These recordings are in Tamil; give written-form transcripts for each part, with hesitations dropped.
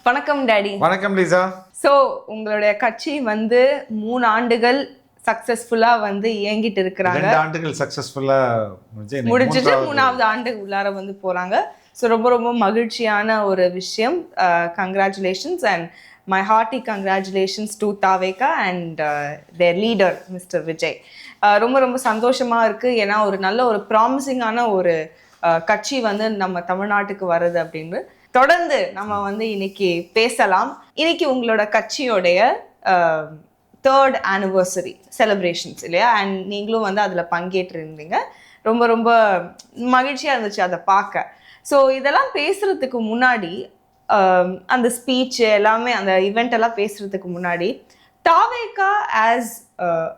வணக்கம் டாடி. வணக்கம் லீசா. ஸோ உங்களுடைய கட்சி வந்து 3 ஆண்டுகள் சக்சஸ்ஃபுல்லா வந்து இயங்கிட்டு இருக்கிறாங்க. 2 ஆண்டுகள் சக்சஸ்ஃபுல்லா முடிஞ்சிட்டு 3வது ஆண்டு உள்ளார வந்து போறாங்க. ஸோ ரொம்ப ரொம்ப மகிழ்ச்சியான ஒரு விஷயம். Congratulations and my hearty congratulations to Thaveka and their leader mister Vijay. ரொம்ப ரொம்ப சந்தோஷமா இருக்கு. ஏன்னா ஒரு நல்ல ஒரு ப்ராமிசிங்கான ஒரு கட்சி வந்து நம்ம தமிழ்நாட்டுக்கு வருது அப்படின்னு தொடர்ந்து நம்ம வந்து இன்னைக்கு பேசலாம். இன்னைக்கு உங்களோட கட்சியோடைய 3rd anniversary செலிப்ரேஷன்ஸ் இல்லையா? அண்ட் நீங்களும் வந்து அதில் பங்கேற்றிருந்தீங்க. ரொம்ப ரொம்ப மகிழ்ச்சியாக இருந்துச்சு அதை பார்க்க. ஸோ இதெல்லாம் பேசுறதுக்கு முன்னாடி அந்த ஸ்பீச் எல்லாமே அந்த ஈவெண்ட் எல்லாம் பேசுறதுக்கு முன்னாடி தாவேகா ஆஸ்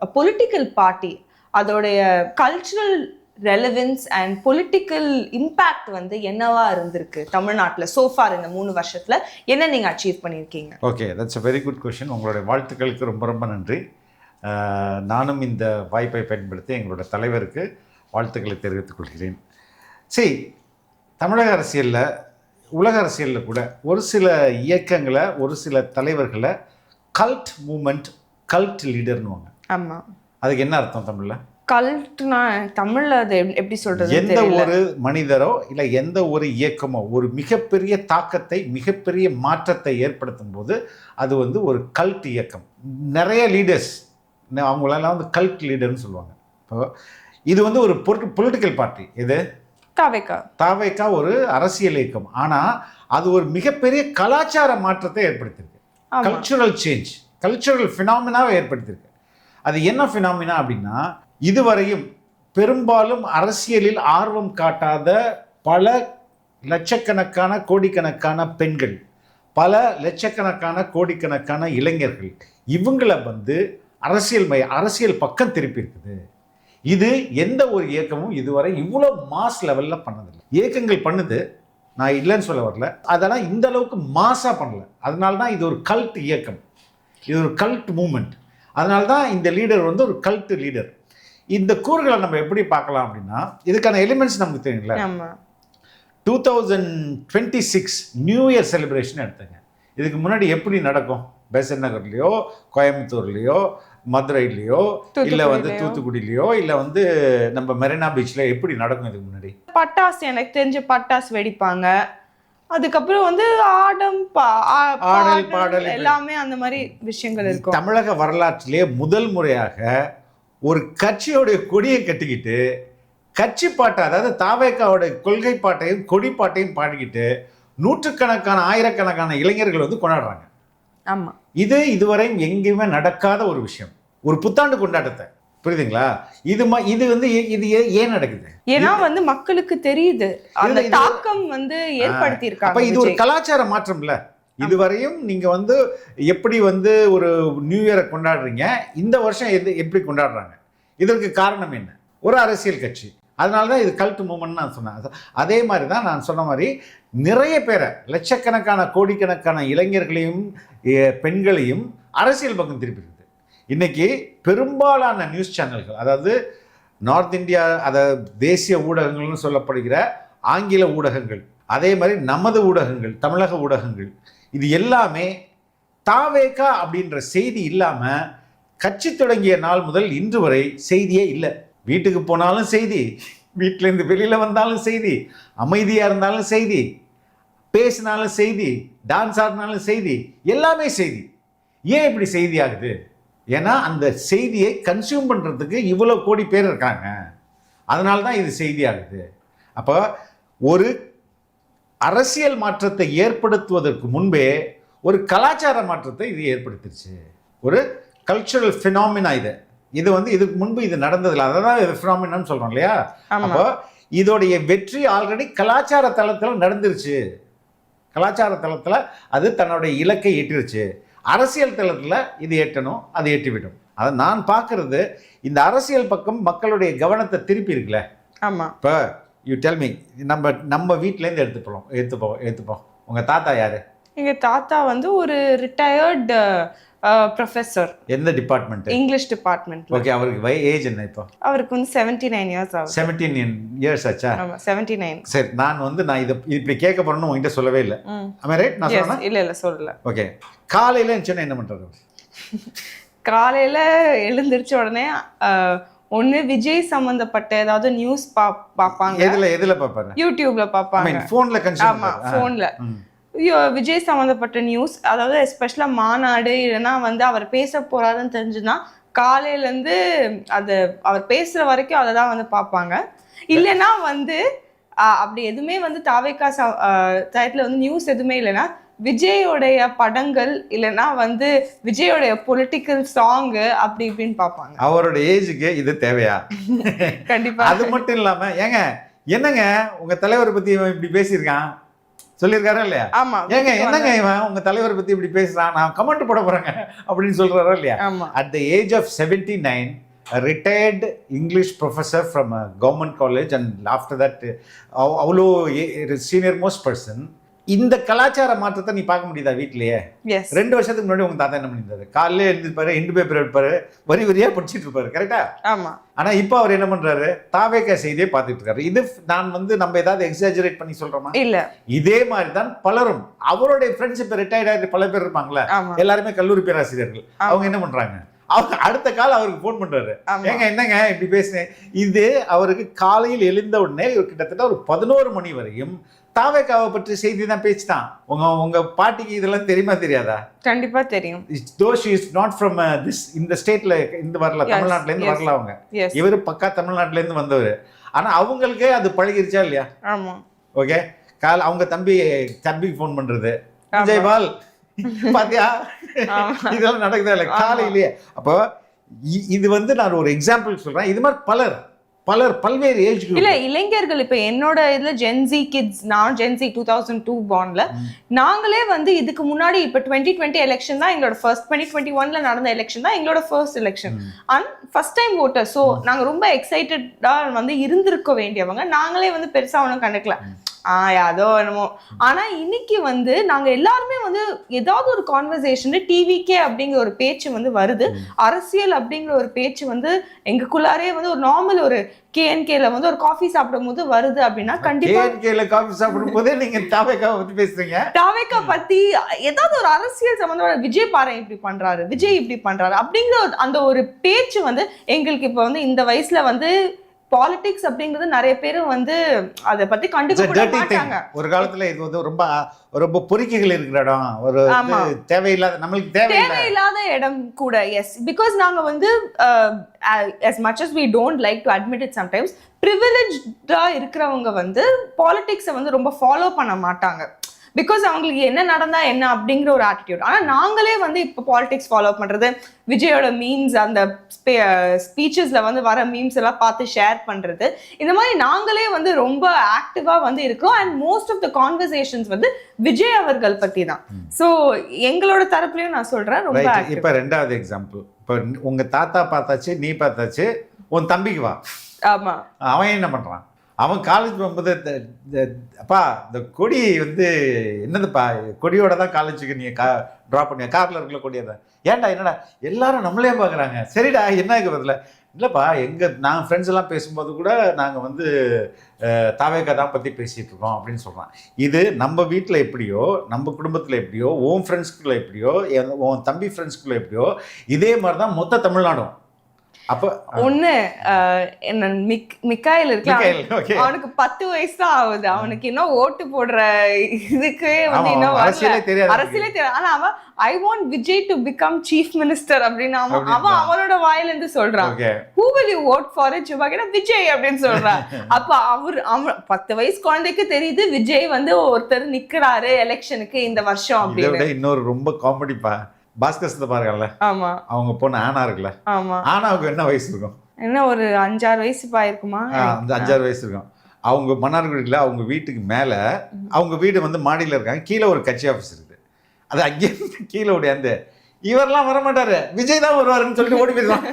அ பொலிட்டிக்கல் பார்ட்டி அதோடைய cultural relevance and political impact வந்து என்னவா இருந்திருக்கு தமிழ்நாட்டில் சோஃபார் இந்த 3 வருஷத்துல என்ன நீங்க அச்சீவ் பண்ணியிருக்கீங்க? Okay, that's a very good question. உங்களுடைய வாழ்த்துக்களுக்கு ரொம்ப ரொம்ப நன்றி. நானும் இந்த வாய்ப்பை பயன்படுத்தி எங்களோட தலைவருக்கு வாழ்த்துக்களை தெரிவித்துக் கொள்கிறேன். சரி, தமிழக அரசியலில் உலக அரசியலில் கூட ஒரு சில இயக்கங்களை ஒரு சில தலைவர்களை கல்ட் மூமெண்ட் கல்ட் லீடர்னுவாங்க. ஆமாம், அதுக்கு என்ன அர்த்தம் தமிழில்? கல்ட்னா தமிழ்ல அது எப்படி சொல்றது? எந்த ஒரு மனிதரோ இல்லை எந்த ஒரு இயக்கமோ ஒரு மிகப்பெரிய தாக்கத்தை மிகப்பெரிய மாற்றத்தை ஏற்படுத்தும் போது அது வந்து ஒரு கல்ட் இயக்கம். நிறைய லீடர்ஸ் அவங்களெல்லாம் வந்து கல்ட் லீடர்னு சொல்லுவாங்க. இப்போ இது வந்து ஒரு பொலிட்டிக்கல் பார்ட்டி. இது தாவேகா ஒரு அரசியல் இயக்கம். ஆனால் அது ஒரு மிகப்பெரிய கலாச்சார மாற்றத்தை ஏற்படுத்தியிருக்கு. கல்ச்சுரல் சேஞ்ச், கல்ச்சுரல் ஃபினாமினாவை ஏற்படுத்தியிருக்கு. அது என்ன ஃபினாமினா அப்படின்னா, இதுவரையும் பெரும்பாலும் அரசியலில் ஆர்வம் காட்டாத பல லட்சக்கணக்கான கோடிக்கணக்கான பெண்கள், பல லட்சக்கணக்கான கோடிக்கணக்கான இளைஞர்கள், இவங்களை வந்து அரசியல் பக்கம் திருப்பி இருக்குது. இது எந்த ஒரு இயக்கமும் இதுவரை இவ்வளோ மாஸ் லெவலில் பண்ணதில்லை. இயக்கங்கள் பண்ணுது, நான் இல்லைன்னு சொல்ல வரல, அதெல்லாம் இந்த அளவுக்கு மாஸாக பண்ணல. அதனால தான் இது ஒரு கல்ட் இயக்கம், இது ஒரு கல்ட் மூமெண்ட். அதனால தான் இந்த லீடர் வந்து ஒரு கல்ட் லீடர். இந்த கூறுகளை நம்ம எப்படி பார்க்கலாம் அப்படின்னா, இதுக்கான எலிமெண்ட்ஸ் நமக்கு தெரியுங்களா? 2026 நியூ இயர் செலிப்ரேஷன் எடுத்துங்க. இதுக்கு முன்னாடி எப்படி நடக்கும்? பெசன்ட் நகர்லையோ, கோயம்புத்தூர்லையோ, மதுரையிலையோ, இல்லை வந்து தூத்துக்குடியிலையோ, இல்லை வந்து நம்ம மெரினா பீச்சில் எப்படி நடக்கும்? இதுக்கு முன்னாடி பட்டாசு, எனக்கு தெரிஞ்ச பட்டாசு வெடிப்பாங்க. அதுக்கப்புறம் வந்து ஆடல் பாடல் எல்லாமே அந்த மாதிரி விஷயங்கள் இருக்கும். தமிழக வரலாற்றிலே முதல் முறையாக ஒரு கட்சியோடைய கொடியை கட்டிக்கிட்டு கட்சி பாட்டை, அதாவது தாவேகாவோட கொள்கை பாட்டையும் கொடி பாட்டையும் பாடிக்கிட்டு நூற்றுக்கணக்கான ஆயிரக்கணக்கான இளைஞர்கள் வந்து கொண்டாடுறாங்க. ஆமாம், இதுவரை எங்கேயுமே நடக்காத ஒரு விஷயம். ஒரு புத்தாண்டு கொண்டாட்டத்தை, புரியுதுங்களா? இது வந்து இது ஏன் நடக்குது? ஏன்னா வந்து மக்களுக்கு தெரியுது, அந்த தாக்கம் வந்து ஏற்படுத்தி இருக்காங்க. அப்ப இது ஒரு கலாச்சார மாற்றம் இல்ல. இதுவரையும் நீங்க வந்து எப்படி வந்து ஒரு நியூ இயரை கொண்டாடுறீங்க, இந்த வருஷம் எப்படி கொண்டாடுறாங்க? இதற்கு காரணம் என்ன? ஒரு அரசியல் கட்சி. அதனால தான் இது கல்ட் மூமெண்ட் நான் சொன்னேன். அதே மாதிரி தான் நான் சொன்ன மாதிரி நிறைய பேரை, லட்சக்கணக்கான கோடிக்கணக்கான இளைஞர்களையும் பெண்களையும் அரசியல் பக்கம் திருப்பி இருக்குது. இன்னைக்கு பெரும்பாலான நியூஸ் சேனல்கள், அதாவது நார்த் இந்தியா, அதாவது தேசிய ஊடகங்கள்னு சொல்லப்படுகிற ஆங்கில ஊடகங்கள், அதே மாதிரி நமது ஊடகங்கள், தமிழக ஊடகங்கள், இது எல்லாமே தாவேகா அப்படின்ற செய்தி இல்லாமல் கட்சி தொடங்கிய நாள் முதல் இன்று வரை செய்தியே இல்லை. வீட்டுக்கு போனாலும் செய்தி, வீட்டிலேருந்து வெளியில் வந்தாலும் செய்தி, அமைதியாக இருந்தாலும் செய்தி, பேசினாலும் செய்தி, டான்ஸ் ஆடினாலும் செய்தி, எல்லாமே செய்தி. ஏன் இப்படி செய்தி ஆகுது? ஏன்னா அந்த செய்தியை கன்சியூம் பண்ணுறதுக்கு இவ்வளோ கோடி பேர் இருக்காங்க. அதனால தான் இது செய்தி ஆகுது. அப்போ ஒரு அரசியல் மாற்றத்தை ஏற்படுத்துவதற்கு முன்பே ஒரு கலாச்சார மாற்றத்தை இது ஏற்படுத்திருச்சு. ஒரு கல்ச்சுரல் ஃபினாமினா. இது வந்து இதுக்கு முன்பு இது நடந்ததில்லை. அதான் இது ஃபினாமினான்னு சொல்கிறோம் இல்லையா? அப்போ இதோடைய வெற்றி ஆல்ரெடி கலாச்சார தளத்தில் நடந்துருச்சு. கலாச்சார தளத்தில் அது தன்னுடைய இலக்கை எட்டிருச்சு. அரசியல் தளத்தில் இது எட்டணும், அது எட்டிவிடும். அதை நான் பார்க்கறது, இந்த அரசியல் பக்கம் மக்களுடைய கவனத்தை திருப்பி இருக்குல்ல. ஆமாம், இப்போ யூ டெல் மீ, நம்ம வீட்டிலேருந்து எடுத்துப்போம். உங்கள் தாத்தா யார்? எங்கள் தாத்தா வந்து ஒரு ரிட்டையர்டு ப்ரொஃபஸர். எந்த டிபார்ட்மெண்ட்? English department. ஓகே. அவருக்கு ஏஜ் என்ன இப்போ? அவருக்கு வந்து 79 இயர்ஸ் ஆகுது. 17 இயர்ஸ் ஆச்சா? ஆமா 79. சரி, நான் இதை இப்படி கேட்க போறேன்னு உங்ககிட்ட சொல்லவே இல்லை. ரைட்? நான் சொன்னேன். இல்ல சொல்லல. ஓகே. காலையில எழுந்துச்சோன்னா என்ன பண்றாரு? காலையில எழுந்திருச்ச உடனே ஒண்ணு விஜய் சம்பந்தப்பட்ட ஏதாவது நியூஸ் பாப்பாங்க. எதுல பாப்பாங்க? யூடியூப்ல பாப்பாங்க. போன்ல கன்சூம். ஆமா போன்ல விஜய் சம்பந்தப்பட்ட நியூஸ், அதாவது எஸ்பெஷலா மாநாடு இல்லைன்னா வந்து அவர் பேச போறாருன்னு தெரிஞ்சுன்னா காலையில இருந்து அது அவர் பேசுற வரைக்கும் அதை தான் வந்து பார்ப்பாங்க. இல்லைன்னா வந்து அப்படி எதுவுமே வந்து தாவேக்கா டயத்துல வந்து நியூஸ் எதுவுமே இல்லைன்னா விஜயோடைய படங்கள் இல்லைன்னா வந்து விஜயோடைய பொலிட்டிக்கல் சாங்கு அப்படி இப்படின்னு பார்ப்பாங்க. அவரோட ஏஜுக்கு இது தேவையா? கண்டிப்பா. அது மட்டும் இல்லாம ஏங்க என்னங்க உங்க தலைவரை பத்தி இவன் இப்படி பேசியிருக்கான் சொல்லியிருக்காரா இல்லையா? ஆமா. ஏங்க என்னங்க இவன் உங்க தலைவரை பத்தி இப்படி பேசுறான், நான் கமெண்ட் போட போறேங்க அப்படின்னு சொல்றாரா இல்லையா? At the age of 79, a retired English professor from a government college, and after that அவ்வளோ சீனியர் மோஸ்ட் பர்சன். இந்த கலாச்சார மாற்றத்தை நீ பார்க்க முடியுதா வீட்லயே? 2 வருஷத்துக்கு முன்னாடி உங்க தாத்தா என்ன பண்ணியிருந்தாரு? காலையில எழுந்திருப்பாரு, இண்டு பேப்பர் எடுப்பாரு, வரியா படிச்சுட்டு இருப்பாரு. கரெக்டா? ஆமா. ஆனா இப்போ அவர் என்ன பண்றாரு? தாவேக்கா செய்தியை பார்த்துட்டு இருக்காரு. இது நான் நம்ம ஏதாவது எக்ஸாஜரேட் பண்ணி சொல்றோமா? இல்ல. இதே மாதிரி தான் பலரும் அவருடைய ஃப்ரெண்ட்ஸ் இப்ப ரிட்டையர்ட் ஆகிட்டு பல பேர் இருப்பாங்களே, எல்லாருமே கல்லூரி பேராசிரியர்கள். அவங்க என்ன பண்றாங்க? அவங்க அடுத்த கால அவருக்கு போன் பண்றாரு, ஏங்க என்னங்க இப்படி பேசுனேன். இது அவருக்கு காலையில் எழுந்த உடனே கிட்டத்தட்ட ஒரு 11 மணி வரையும் தாவேக்காவை பற்றி செய்தி தான் பேச்சுதான். உங்க பாட்டிக்கு இதெல்லாம் தெரியுமா தெரியாதா? கண்டிப்பா தெரியும். Though she is not from இந்த ஸ்டேட்ல இருந்து வரல, தமிழ்நாட்டுல இருந்து வரல அவங்க. இவரு பக்கா தமிழ்நாட்டுல இருந்து வந்தவர். ஆனா அவங்களுக்கே அது பழகிருச்சா இல்லையா? ஆமா. ஓகே. அவங்க தம்பிக்கு போன் பண்றது, விஜய்பால் பாத்தியா இதெல்லாம் நடக்குதா இல்ல காலையிலேயே? அப்போ இது நான் ஒரு எக்ஸாம்பிள் சொல்றேன். இது மாதிரி பல்வேறு ஏஜ் குரூப். இல்ல இளைஞர்கள் இப்ப என்னோட இதுல ஜென்சி கிட்ஸ், நான் ஜென்சி 2002 பார்ன்ல, நாங்களே வந்து இதுக்கு முன்னாடி இப்ப 2020 எலெக்ஷன் தான் எங்களோட ஃபர்ஸ்ட், 2021ல நடந்த எலெக்ஷன் தான் எங்களோட first election. And first time voter. So நாங்க ரொம்ப எக்ஸைட்டடா வந்து இருந்திருக்க வேண்டியவங்க. நாங்களே வந்து பெருசா ஒன்றும் கண்டுக்கல, அதோ என்னமோ. ஆனா இன்னைக்கு வந்து நாங்க எல்லாருமே வந்து ஏதாவது ஒரு கான்வர்சேஷன், டிவிக்கே அப்படிங்கிற ஒரு பேச்சு வந்து வருது, அரசியல் அப்படிங்கிற ஒரு பேச்சு வந்து எங்களுக்குள்ளாரே வந்து ஒரு நார்மல் ஒரு KNKல வந்து ஒரு காஃபி சாப்பிடும் போது வருது அப்படின்னா கண்டிப்பா KNKல காஃபி சாப்பிடும் போதே நீங்க தாவேக்கா பத்தி பேசுறீங்க. தாவேக்கா பத்தி ஏதாவது ஒரு அரசியல் சம்பந்தமான விஜய் பாரு இப்படி பண்றாரு, விஜய் இப்படி பண்றாரு அப்படிங்கிற அந்த ஒரு பேச்சு வந்து எங்களுக்கு இப்ப வந்து இந்த வயசுல வந்து பாலிடிக்ஸ் அப்படிங்கிறது நிறைய பேர் வந்து அதை பத்தி கண்டுக்க மாட்டாங்க. ஒரு காலத்துல இது வந்து ரொம்ப பொறுக்கிகள் இருக்கிற இடம், ஒரு தேவையில்லாத, நம்மளுக்கு தேவையில்லாத இடம் கூட. எஸ், பிகாஸ் நாங்க வந்து as much as we don't like to admit it sometimes, privileged-ஆ இருக்கிறவங்க வந்து பாலிடிக்ஸை வந்து ரொம்ப ஃபாலோ பண்ண மாட்டாங்க. பிகாஸ் அவங்களுக்கு என்ன நடந்தா என்ன அப்படிங்கிற ஒரு ஆட்டிடியூட். ஆனா நாங்களே வந்து இப்போ பாலிடிக்ஸ் ஃபாலோ பண்றது, விஜயோட மீம்ஸ், அந்த ஸ்பீச்சஸ்ல வந்து வர மீம்ஸ் எல்லாம் பார்த்து ஷேர் பண்றது, இந்த மாதிரி நாங்களே வந்து ரொம்ப ஆக்டிவா வந்து இருக்கோம். And most of the conversations வந்து விஜய் அவர்கள் பத்தி தான். ஸோ எங்களோட தரப்புலயும் நான் சொல்றேன் ரொம்ப. இப்ப 2வது எக்ஸாம்பிள், இப்ப உங்க தாத்தா பார்த்தாச்சு, நீ பார்த்தாச்சு, உன் தம்பிக்கு வா. ஆமா. அவன் என்ன பண்றான்? அவன் காலேஜ் போகும்போது, அப்பா இந்த கொடி வந்து என்னதுப்பா, கொடியோட தான் காலேஜுக்கு நீ ட்ராப் பண்ணியா, கார்ல இருக்கல கொடியை ஏன்டா, என்னடா எல்லாரும் நம்மளே பார்க்குறாங்க, சரிடா என்ன பதில் இல்லைப்பா, நாங்கள் ஃப்ரெண்ட்ஸ் எல்லாம் பேசும்போது கூட நாங்கள் வந்து தாவேக்கா தான் பற்றி பேசிகிட்டு இருக்கோம் அப்படின்னு சொல்கிறான். இது நம்ம வீட்டில் எப்படியோ, நம்ம குடும்பத்தில் எப்படியோ, உன் ஃப்ரெண்ட்ஸ்குள்ளே எப்படியோ, உன் தம்பி ஃப்ரெண்ட்ஸ்குள்ளே எப்படியோ, இதே மாதிரி தான் மொத்த தமிழ்நாடும். அப்ப ஒண்ணு என்ன மிக்காயில் இருக்கலாம், அவனுக்கு 10 வயசு தான் ஆகுது, அவனுக்கு இன்னும் ஓட்டு போடுற இதுக்கு வந்து இன்னும் அரசியலே தெரியாது. ஆனா அவன் I want Vijay to become chief minister அப்படின்னு அவன் அவனோட வாயில இருந்து சொல்றான். Who will you vote for it? Vijay அப்படின்னு சொல்றான். அப்ப அவன் 10 வயசு குழந்தைக்கு தெரியுது விஜய் வந்து ஒருத்தர் நிக்கிறாரு எலெக்ஷனுக்கு இந்த வருஷம் அப்படின்னு. இன்னொரு ரொம்ப காமெடிப்பா, பாஸ்கர்ஸ் பாருங்கல்ல, ஆமா, அவங்க பொண்ணு ஆனா இருக்குல்ல, ஆமா, ஆனாவுக்கு என்ன வயசு இருக்கும்? என்ன ஒரு 5-6 வயசு பாயிருக்குமா? 5-6 வயசு இருக்கும். அவங்க மன்னார்குடியில் அவங்க வீட்டுக்கு மேல, அவங்க வீடு வந்து மாடியில் இருக்காங்க, கீழே ஒரு கட்சி ஆஃபீஸ் இருக்குது. அது அங்கே கீழே ஓடியாந்து இவரெல்லாம் வரமாட்டாரு, விஜய் தான் வருவாருன்னு சொல்லிட்டு ஓடி போயிடுவாங்க.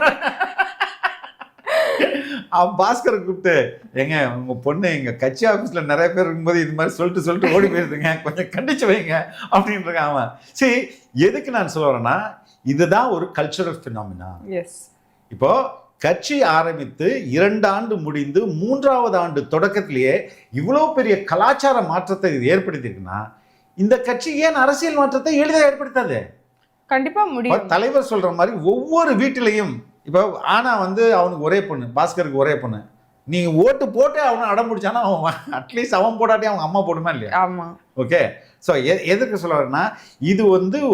அவன் பாஸ்கரை கூப்பிட்டு ஏங்க உங்கள் பொண்ணு எங்கள் கட்சி ஆஃபீஸில் நிறைய பேர் இருக்கும்போது இது மாதிரி சொல்லிட்டு ஓடி போயிருதுங்க, கொஞ்சம் கண்டிச்சு வைங்க அப்படின்றான் அவன். சரி, எதுக்கு நான் சொல்ல வரேன்னா, இதுதான் ஒரு கல்ச்சுரல் ஃபினாமினா. இப்போ கட்சி ஆரம்பித்து 2 ஆண்டு முடிந்து 3வது ஆண்டு தொடக்கத்திலேயே இவ்வளோ பெரிய கலாச்சார மாற்றத்தை இது ஏற்படுத்தியிருக்குன்னா, இந்த கட்சி ஏன் அரசியல் மாற்றத்தை எளிதாக ஏற்படுத்தாது? கண்டிப்பா முடியும். தலைவர் சொல்ற மாதிரி ஒவ்வொரு வீட்டிலையும் இப்போ ஆனா அவனுக்கு ஒரே பொண்ணு, பாஸ்கருக்கு ஒரே பொண்ணு, நீ ஓட்டு போட்டு அவனை அடம் பிடிச்சானா அவன் அட்லீஸ்ட் அவன் போடாட்டி அவங்க அம்மா போடுமா இல்லையா? ஆமா. ஓகே. ஸோ எதுக்கு சொல்ல வரேன்னா, இது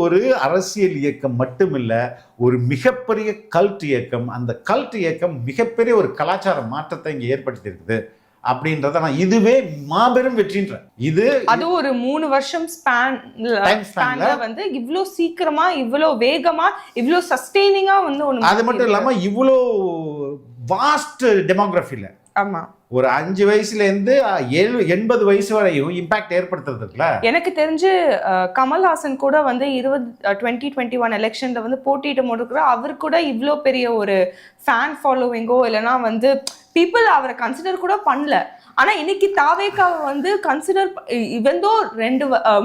ஒரு அரசியல் இயக்கம் மட்டும் இல்லை, ஒரு மிகப்பெரிய கல்ட் இயக்கம். அந்த கல்ட் இயக்கம் மிகப்பெரிய ஒரு கலாச்சார மாற்றத்தை இங்கே ஏற்படுத்தி இருக்குது அப்படின்றத நான் இதுவே மாபெரும் வெற்றின்றேன். அது ஒரு 3 வருஷம் ஸ்பேன்ல இவ்வளோ சீக்கிரமா, இவ்வளோ வேகமா, இவ்வளோ சஸ்டெய்னிங்கா ஒன்று. அது மட்டும் இல்லாம இவ்வளோ வாஸ்ட் டெமோகிராஃபில ஆமா ஒரு 5 வயசுல இருந்து 80 வயசு வரையும் இம்பாக்ட் ஏற்படுத்துறது இருக்குல்ல. எனக்கு தெரிஞ்சு கமல்ஹாசன் கூட 2021 எலெக்ஷன்ல போட்டியிட்டு போட்டுக்கிற அவர் கூட இவ்வளோ பெரிய ஒரு ஃபேன் ஃபாலோவிங்கோ இல்லைன்னா பீப்புள் அவரை கன்சிடர் கூட பண்ணல. ஆனா இன்னைக்கு தாவேக்காவை கன்சிடர் இவந்தோ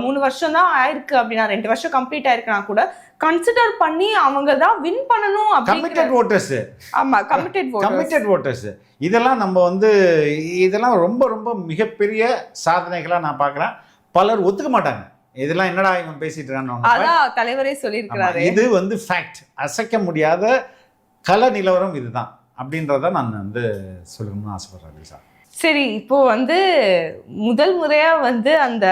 3 வருஷம் தான் ஆயிருக்கு அப்படின்னா, 2 வருஷம் கம்ப்ளீட் ஆயிருக்குன்னா கூட கன்சிடர் பண்ணி அவங்க தான் வின் பண்ணணும். Committed voters. ஆமா, கமிட்டட் வோட்டர்ஸ். இதெல்லாம் நம்ம இதெல்லாம் ரொம்ப ரொம்ப மிகப்பெரிய சாதனைகளா நான் பார்க்குறேன். பலர் ஒத்துக்க மாட்டாங்க, இதெல்லாம் என்னடா இவன் பேசிட்டு இருக்கான்னு. அதான் தலைவரே சொல்லியிருக்கிறாரு. இது ஃபேக்ட், அசைக்க முடியாத கல நிலவரம் இதுதான் அப்படின்றத நான் சொல்லணும்னு ஆசைப்படுறேன் சார். சரி, இப்போ முதல் முறையா அந்த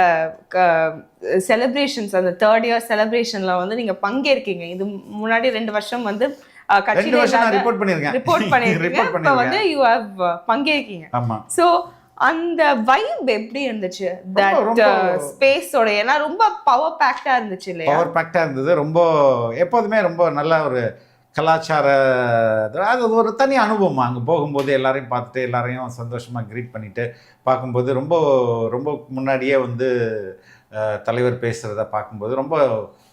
செலிப்ரேஷன்ஸ், அந்த 3rd இயர் செலிப்ரேஷன்ல நீங்க பங்கேற்கீங்க. இது முன்னாடி 2 வருஷம் ரிப்போர்ட் பண்ணிருக்கீங்க, யூ ஹேவ் பங்கேற்கீங்க. ஆமா. சோ அந்த வைப் எப்படி இருந்துச்சு? தட் ஸ்பேஸோட, ஏன்னா ரொம்ப பவர் பேக்டா இருந்துச்சு இல்லையா? பவர் பேக்டா இருந்தது. ரொம்ப எப்போதுமே ரொம்ப நல்ல ஒரு கலாச்சார, அது ஒரு தனி அனுபவம். அங்கே போகும்போது எல்லாரையும் பார்த்துட்டு எல்லாரையும் சந்தோஷமாக க்ரீட் பண்ணிட்டு பார்க்கும்போது ரொம்ப ரொம்ப முன்னாடியே தலைவர் பேசுகிறத பார்க்கும்போது ரொம்ப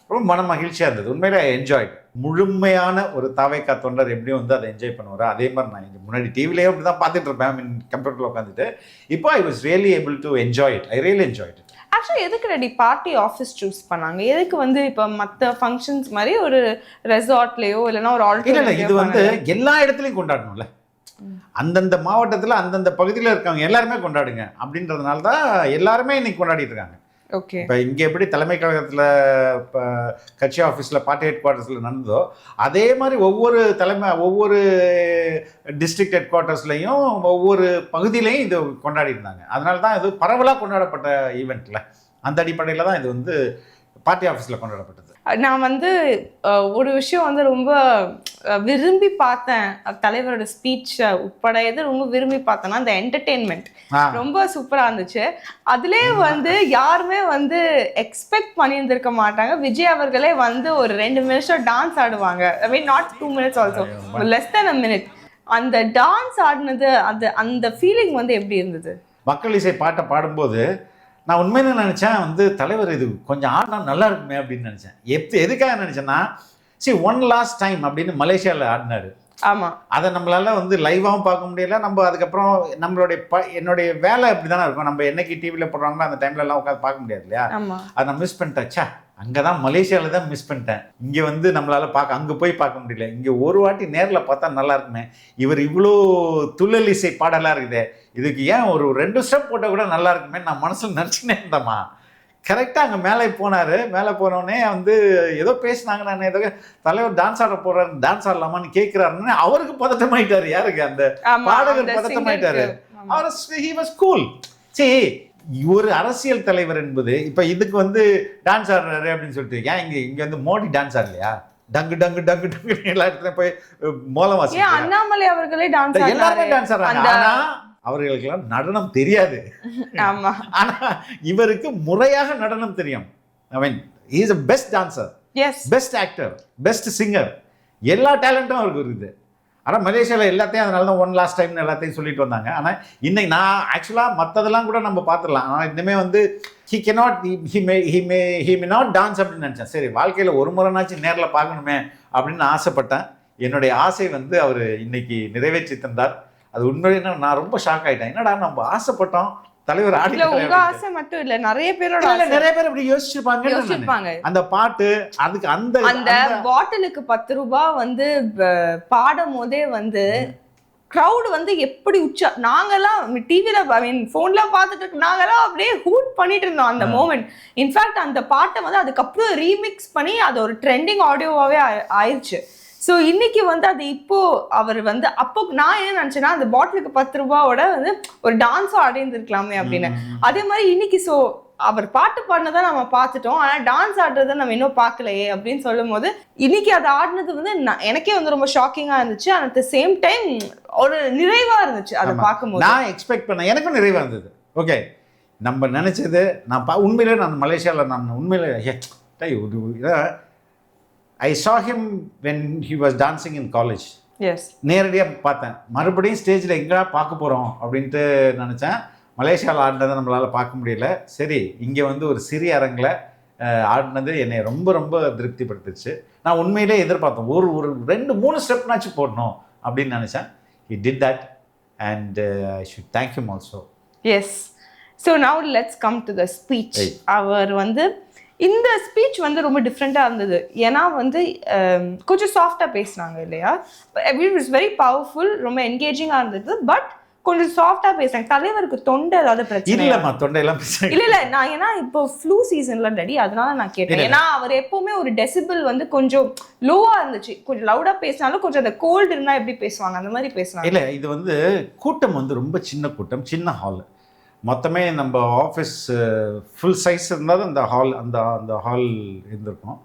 ரொம்ப மன மகிழ்ச்சியாக இருந்தது. உண்மையிலே என்ஜாய். முழுமையான ஒரு தாவேக்கா தொண்டர் எப்படியும் அதை என்ஜாய் பண்ணுவார், அதே மாதிரி நான் முன்னாடி டிவிலேயே அப்படி தான் பார்த்துட்டு இருப்பேன், மீன் கம்ப்யூட்டரில் உட்காந்துட்டு. இப்போ I was really able to enjoy it. I really enjoy it. Actually எதுக்கு ரெடி பார்ட்டி ஆஃபீஸ் சூஸ் பண்ணாங்க? எதுக்கு இப்போ மற்ற ஃபங்க்ஷன்ஸ் மாதிரி ஒரு ரெசார்ட்லேயோ இல்லைன்னா ஒரு ஆல்டர்னேட்டிவ்? இது எல்லா இடத்துலையும் கொண்டாடணும்ல, அந்தந்த மாவட்டத்தில் அந்தந்த பகுதியில் இருக்கவங்க எல்லாருமே கொண்டாடுங்க அப்படின்றதுனால தான் எல்லாருமே இன்னைக்கு கொண்டாடிட்டு இருக்காங்க. ஓகே. இப்போ இங்கே எப்படி தலைமை கழகத்தில் இப்போ கட்சி ஆஃபீஸில் பார்ட்டி ஹெட் குவார்ட்டர்ஸில் நடந்ததோ, அதே மாதிரி ஒவ்வொரு டிஸ்ட்ரிக்ட் ஹெட் குவார்ட்டர்ஸ்லையும் ஒவ்வொரு பகுதியிலையும் இது கொண்டாடி இருந்தாங்க. அதனால தான் இது பரவலாக கொண்டாடப்பட்ட ஈவெண்ட்டில், அந்த அடிப்படையில் தான் இது பார்ட்டி ஆஃபீஸில் கொண்டாடப்பட்டது. நான் ஒரு விஷயம் ரொம்ப விரும்பி பார்த்தேன் தலைவரோட ஸ்பீச் உட்பட. எது ரொம்ப விரும்பி பார்த்தேன்னா அந்த என்டர்டெயின்மெண்ட் ரொம்ப சூப்பரா இருந்துச்சு. அதுலேயே யாருமே எக்ஸ்பெக்ட் பண்ணியிருந்திருக்க மாட்டாங்க. விஜய் அவர்களே ஒரு 2 நிமிஷம் டான்ஸ் ஆடுவாங்க. I mean not 2 minutes also, less than a minute. அந்த டான்ஸ் ஆடினது அந்த ஃபீலிங் எப்படி இருந்தது? மக்கள் இசை பாட்டை பாடும்போது நான் உண்மையில நினச்சேன் தலைவர் இது கொஞ்சம் ஆடினா நல்லா இருக்குமே அப்படின்னு நினச்சேன். எதுக்காக நினச்சேன்னா, ஒன் லாஸ்ட் டைம் அப்படின்னு மலேசியாவில் ஆடினார். ஆமாம். அதை நம்மளால லைவாகவும் பார்க்க முடியல. நம்ம அதுக்கப்புறம் என்னுடைய வேலை இப்படி தானே இருக்கும். நம்ம என்னைக்கு டிவியில் போடுறாங்களோ அந்த டைம்ல எல்லாம் உட்காந்து பார்க்க முடியாது இல்லையா? அதை நான் மிஸ் பண்ணிட்டேன். அங்கே தான் மலேசியாவில் தான் மிஸ் பண்ணிட்டேன். இங்கே நம்மளால அங்கே போய் பார்க்க முடியல. இங்கே ஒரு வாட்டி நேரில் பார்த்தா நல்லா இருக்குமே, இவர் இவ்வளோ துள்ளல் இசை பாடலாக இருக்குதே, இதுக்கு ஏன் ஒரு 2 ஸ்டெப் போட்டால் கூட நல்லா இருக்குமே நான் மனசில் நினச்சினே இருந்தேம்மா. கரெக்டாக அங்கே மேலே போனார். மேலே போனோடனே ஏதோ பேசினாங்க. நான் ஏதோ தலைவர் டான்ஸ் ஆட போகிறாரு, டான்ஸ் ஆடலாமான்னு கேட்குறாருன்னு அவருக்கு பதட்டமாயிட்டார். யாருக்கு? அந்த பாடகர் பதட்டமாயிட்டாரு. அவர் ஹி வாஸ் கூல். சரி, ஒரு அரசியல் தலைவர் என்பது இப்போ இதுக்கு டான்ஸ் ஆடுறாரு அப்படின்னு சொல்லிட்டு, ஏன் இங்கே மோடி டான்ஸ் ஆடலையா? டங்கு டங்கு டங்கு டங்கு எல்லா இடத்துலையும் போய் மோளம் வாசி. அண்ணாமலை அவர்களே டான்ஸ், எல்லாருமே டான்ஸ் ஆடுறாங்க. ஆனா அவர்களுக்கெல்லாம் நடனம் தெரியாது. ஆமா. ஆனா இவருக்கு முறையாக நடனம் தெரியும். I mean he is a best dancer, best actor, best singer, எல்லா டேலண்ட்டும் அவருக்கு இருக்குது. ஆனால் மலேசியாவில் எல்லாத்தையும் அதனால தான் ஒன் லாஸ்ட் டைம்னு எல்லாத்தையும் சொல்லிட்டு வந்தாங்க. ஆனால் இன்னைக்கு நான் ஆக்சுவலாக மற்றதெல்லாம் கூட நம்ம பார்த்துடலாம். ஆனால் இனிமேல் he may not டான்ஸ் அப்படின்னு நினச்சேன். சரி, வாழ்க்கையில் ஒரு முறைனாச்சும் நேரில் பார்க்கணுமே அப்படின்னு ஆசைப்பட்டேன். என்னுடைய ஆசை அவர் இன்னைக்கு நிறைவேற்றி தந்தார். அது உண்மையிலே நான் ரொம்ப ஷாக் ஆயிட்டேன். என்னடா நம்ம ஆசைப்பட்டோம் தலைவர் இல்ல ஆடிட்டாரே உங்க அப்படின்னு. ஆசை மட்டும் இல்ல, நிறைய பேரோட இல்ல, ஆசை. நிறைய பேர் இப்படி யோசிச்சிருப்பாங்க. அந்த பாட்டு அதுக்கு அந்த பாட்டிலுக்கு 10 ரூபாய் வந்து பாடும் போதே வந்து கிரவுட் வந்து எப்படி நாங்கெல்லாம் டிவில போன்ல பார்த்துட்டு நாங்கெல்லாம் அப்படியே ஹூட் பண்ணிட்டு இருந்தோம் அந்த மோமெண்ட். இன்ஃபேக்ட் அந்த பாட்டை வந்து அதுக்கப்புறம் ரீமிக்ஸ் பண்ணி அது ஒரு ட்ரெண்டிங் ஆடியோவாவே ஆயிடுச்சு. ஸோ இன்னைக்கு வந்து அது இப்போ அவர் வந்து அப்போ நான் என்ன நினைச்சேன்னா அந்த பாட்டிலுக்கு 10 ரூபாவோட வந்து ஒரு டான்ஸும் அடைந்திருக்கலாமே அப்படின்னு. அதே மாதிரி இன்னைக்கு ஸோ அவர் பாட்டு பாடினதை நம்ம பார்த்துட்டோம், ஆனால் டான்ஸ் ஆடுறதை நம்ம இன்னும் பார்க்கலையே அப்படின்னு சொல்லும் போது இன்னைக்கு அது ஆடினது வந்து எனக்கே வந்து ரொம்ப ஷாக்கிங்காக இருந்துச்சு. அட் த சேம் டைம் ஒரு நிறைவாக இருந்துச்சு அதை பார்க்கும்போது. நான் எக்ஸ்பெக்ட் பண்ணேன், எனக்கும் நிறைவாக இருந்தது. ஓகே, நம்ம நினச்சது நான் உண்மையிலே நான் மலேசியாவில் நான் உண்மையிலே I saw him when he was dancing in college. Yes. நேரடியாக பார்த்தேன். மறுபடியும் ஸ்டேஜில் எங்கடா பார்க்க போகிறோம் அப்படின்ட்டு நினச்சேன். மலேசியாவில் ஆடினதை நம்மளால் பார்க்க முடியல. சரி, இங்கே வந்து ஒரு சிறிய அரங்கில் ஆடினது என்னை ரொம்ப ரொம்ப திருப்திப்படுத்துச்சு. நான் உண்மையிலே எதிர்பார்த்தேன் ஒரு 2-3 ஸ்டெப்னாச்சும் போடணும் அப்படின்னு நினச்சேன். He did that and I should thank him also. Yes. So now let's come to the speech. அவர் வந்து இந்த ஸ்பீச் வந்து ரொம்ப டிஃப்ரெண்ட்டாக இருந்தது. ஏன்னா வந்து கொஞ்சம் சாஃப்டாக பேசுனாங்க இல்லையா, இட் வாஸ் வெரி பவர்ஃபுல், ரொம்ப என்கேஜிங்காக இருந்தது. பட் கொஞ்சம் சாஃப்டாக பேசுறாங்க. தலைவருக்கு தொண்டை ஏதாவது பிரச்சனை இல்லைம்மா? தொண்டையெல்லாம் பிரச்சனை இல்லை. நான் ஏன்னா இப்போ ஃப்ளூ சீசன்ல ரெடி, அதனால நான் கேட்டேன். ஏன்னா அவர் எப்பவுமே ஒரு டெசிபிள் வந்து கொஞ்சம் லோவா இருந்துச்சு. கொஞ்சம் லவுடா பேசினாலும் கொஞ்சம் அந்த கோல்டு இருந்தா எப்படி பேசுவாங்க அந்த மாதிரி பேசுவாங்க. இல்லை, இது வந்து கூட்டம் வந்து ரொம்ப சின்ன கூட்டம், சின்ன ஹால். மொத்தமே நம்ம ஆஃபீஸ் ஃபுல் சைஸ் இருந்தாலும் அந்த ஹால் இருந்திருக்கும்.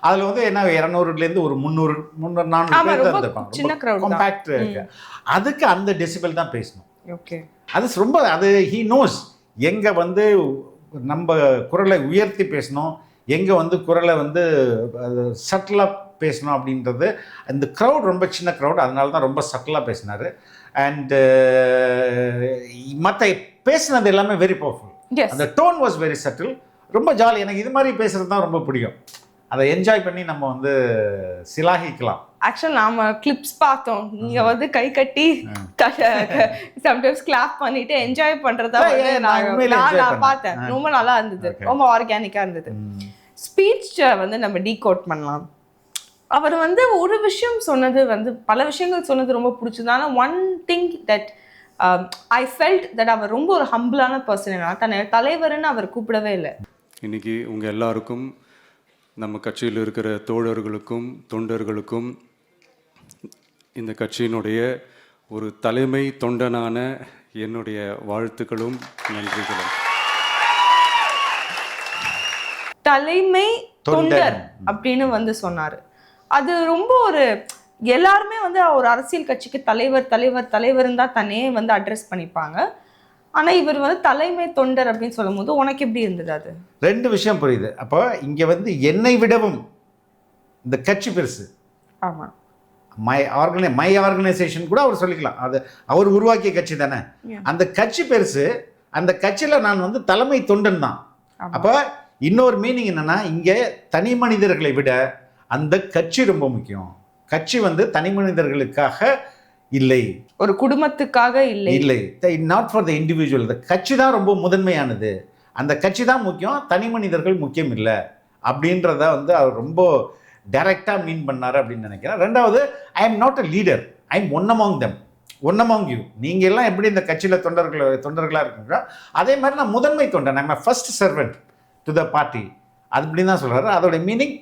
அதில் வந்து என்ன 200லேருந்து ஒரு 300-400 பேர் தான் இருந்திருப்பாங்க. காம்பேக்ட் இருக்கு. அதுக்கு அந்த டெசிபல் தான் பேசணும். ஓகே, அது ரொம்ப ஹீ நோஸ் எங்கே வந்து நம்ம குரலை உயர்த்தி பேசணும், எங்கே வந்து குரலை வந்து சட்டிலாக பேசணும் அப்படின்றது. அந்த க்ரௌட் ரொம்ப சின்ன க்ரௌட், அதனால தான் ரொம்ப சட்டிலாக பேசினார். அண்டு மற்ற பேசினது எல்லாமே வெரி பவர்ஃபுல். அந்த டோன் வாஸ் வெரி சட்டில், ரொம்ப ஜாலி. எனக்கு இது மாதிரி பேசுகிறது தான் ரொம்ப பிடிக்கும். அதை என்ஜாய் பண்ணி நம்ம வந்து சிலாகிக்கலாம். ஆக்சுவலா நாம கிளிப்ஸ் பார்த்தோம். நீங்க வந்து கை கட்டி சம்டைம்ஸ் கிளாப் பண்ணிட்டு என்ஜாய் பண்றதா நான் பார்த்தேன். ரொம்ப நல்லா இருந்தது, ரொம்ப ஆர்கானிக்கா இருந்தது. ஸ்பீச் வந்து நம்ம டீகோட் பண்ணலாம். அவர் வந்து ஒரு விஷயம் சொன்னது வந்து பல விஷயங்கள் சொன்னது ரொம்ப பிடிச்சது. ஆனால் one thing that I felt that அவர் ரொம்ப ஒரு ஹம்பிளான பர்சன். தன்னை தலைவர்னு அவர் கூப்பிடவே இல்லை. இன்னைக்கு உங்க எல்லாருக்கும், நம்ம கட்சியில் இருக்கிற தோழர்களுக்கும் தொண்டர்களுக்கும், இந்த கட்சியினுடைய ஒரு தலைமை தொண்டனான என்னுடைய வாழ்த்துக்களும் நன்றிகளும். தலைமை தொண்டர் அப்படின்னு வந்து சொன்னாரு. அது ரொம்ப ஒரு எல்லாருமே வந்து ஒரு அரசியல் கட்சிக்கு தலைவர்ன்னு தான் தன்னையே வந்து அட்ரஸ் பண்ணிப்பாங்க. ஆனா இவர் வந்து தலைமை தொண்டர் அப்படின்னு சொல்லும் போது உனக்கு எப்படி இருந்தது? அது 2 விஷயம் புரியுது. அப்போ இங்க வந்து என்னை விடவும் இந்த கட்சி பெருசு. ஆமா, மை ஆர்கனைசேஷன் கூட அவர் சொல்லிக்கலாம். அது அவர் உருவாக்கிய கட்சி தானே. அந்த கட்சி பெருசு. அந்த கட்சியில நான் வந்து தலைமை தொண்டன் தான். அப்போ இன்னொரு மீனிங் என்னன்னா, இங்க தனி மனிதர்களை விட அந்த கட்சி ரொம்ப முக்கியம். கட்சி வந்து தனி மனிதர்களுக்காக இல்லை, ஒரு குடும்பத்துக்காக இல்லை, நாட் ஃபார் த இண்டிவிஜுவல். இந்த கட்சி தான் ரொம்ப முதன்மையானது, அந்த கட்சி தான் முக்கியம், தனி மனிதர்கள் முக்கியம் இல்லை அப்படின்றத வந்து அவர் ரொம்ப டைரக்டாக மீன் பண்ணார் அப்படின்னு நினைக்கிறேன். ரெண்டாவது, I am not a leader, I am one among them, one among you. நீங்கள் எல்லாம் எப்படி இந்த கட்சியில் தொண்டர்களாக இருக்குங்களோ அதே மாதிரி நான் முதன்மை தொண்டன், I am first servant to the party. அது அப்படின்னு தான் சொல்கிறாரு. அதோட மீனிங்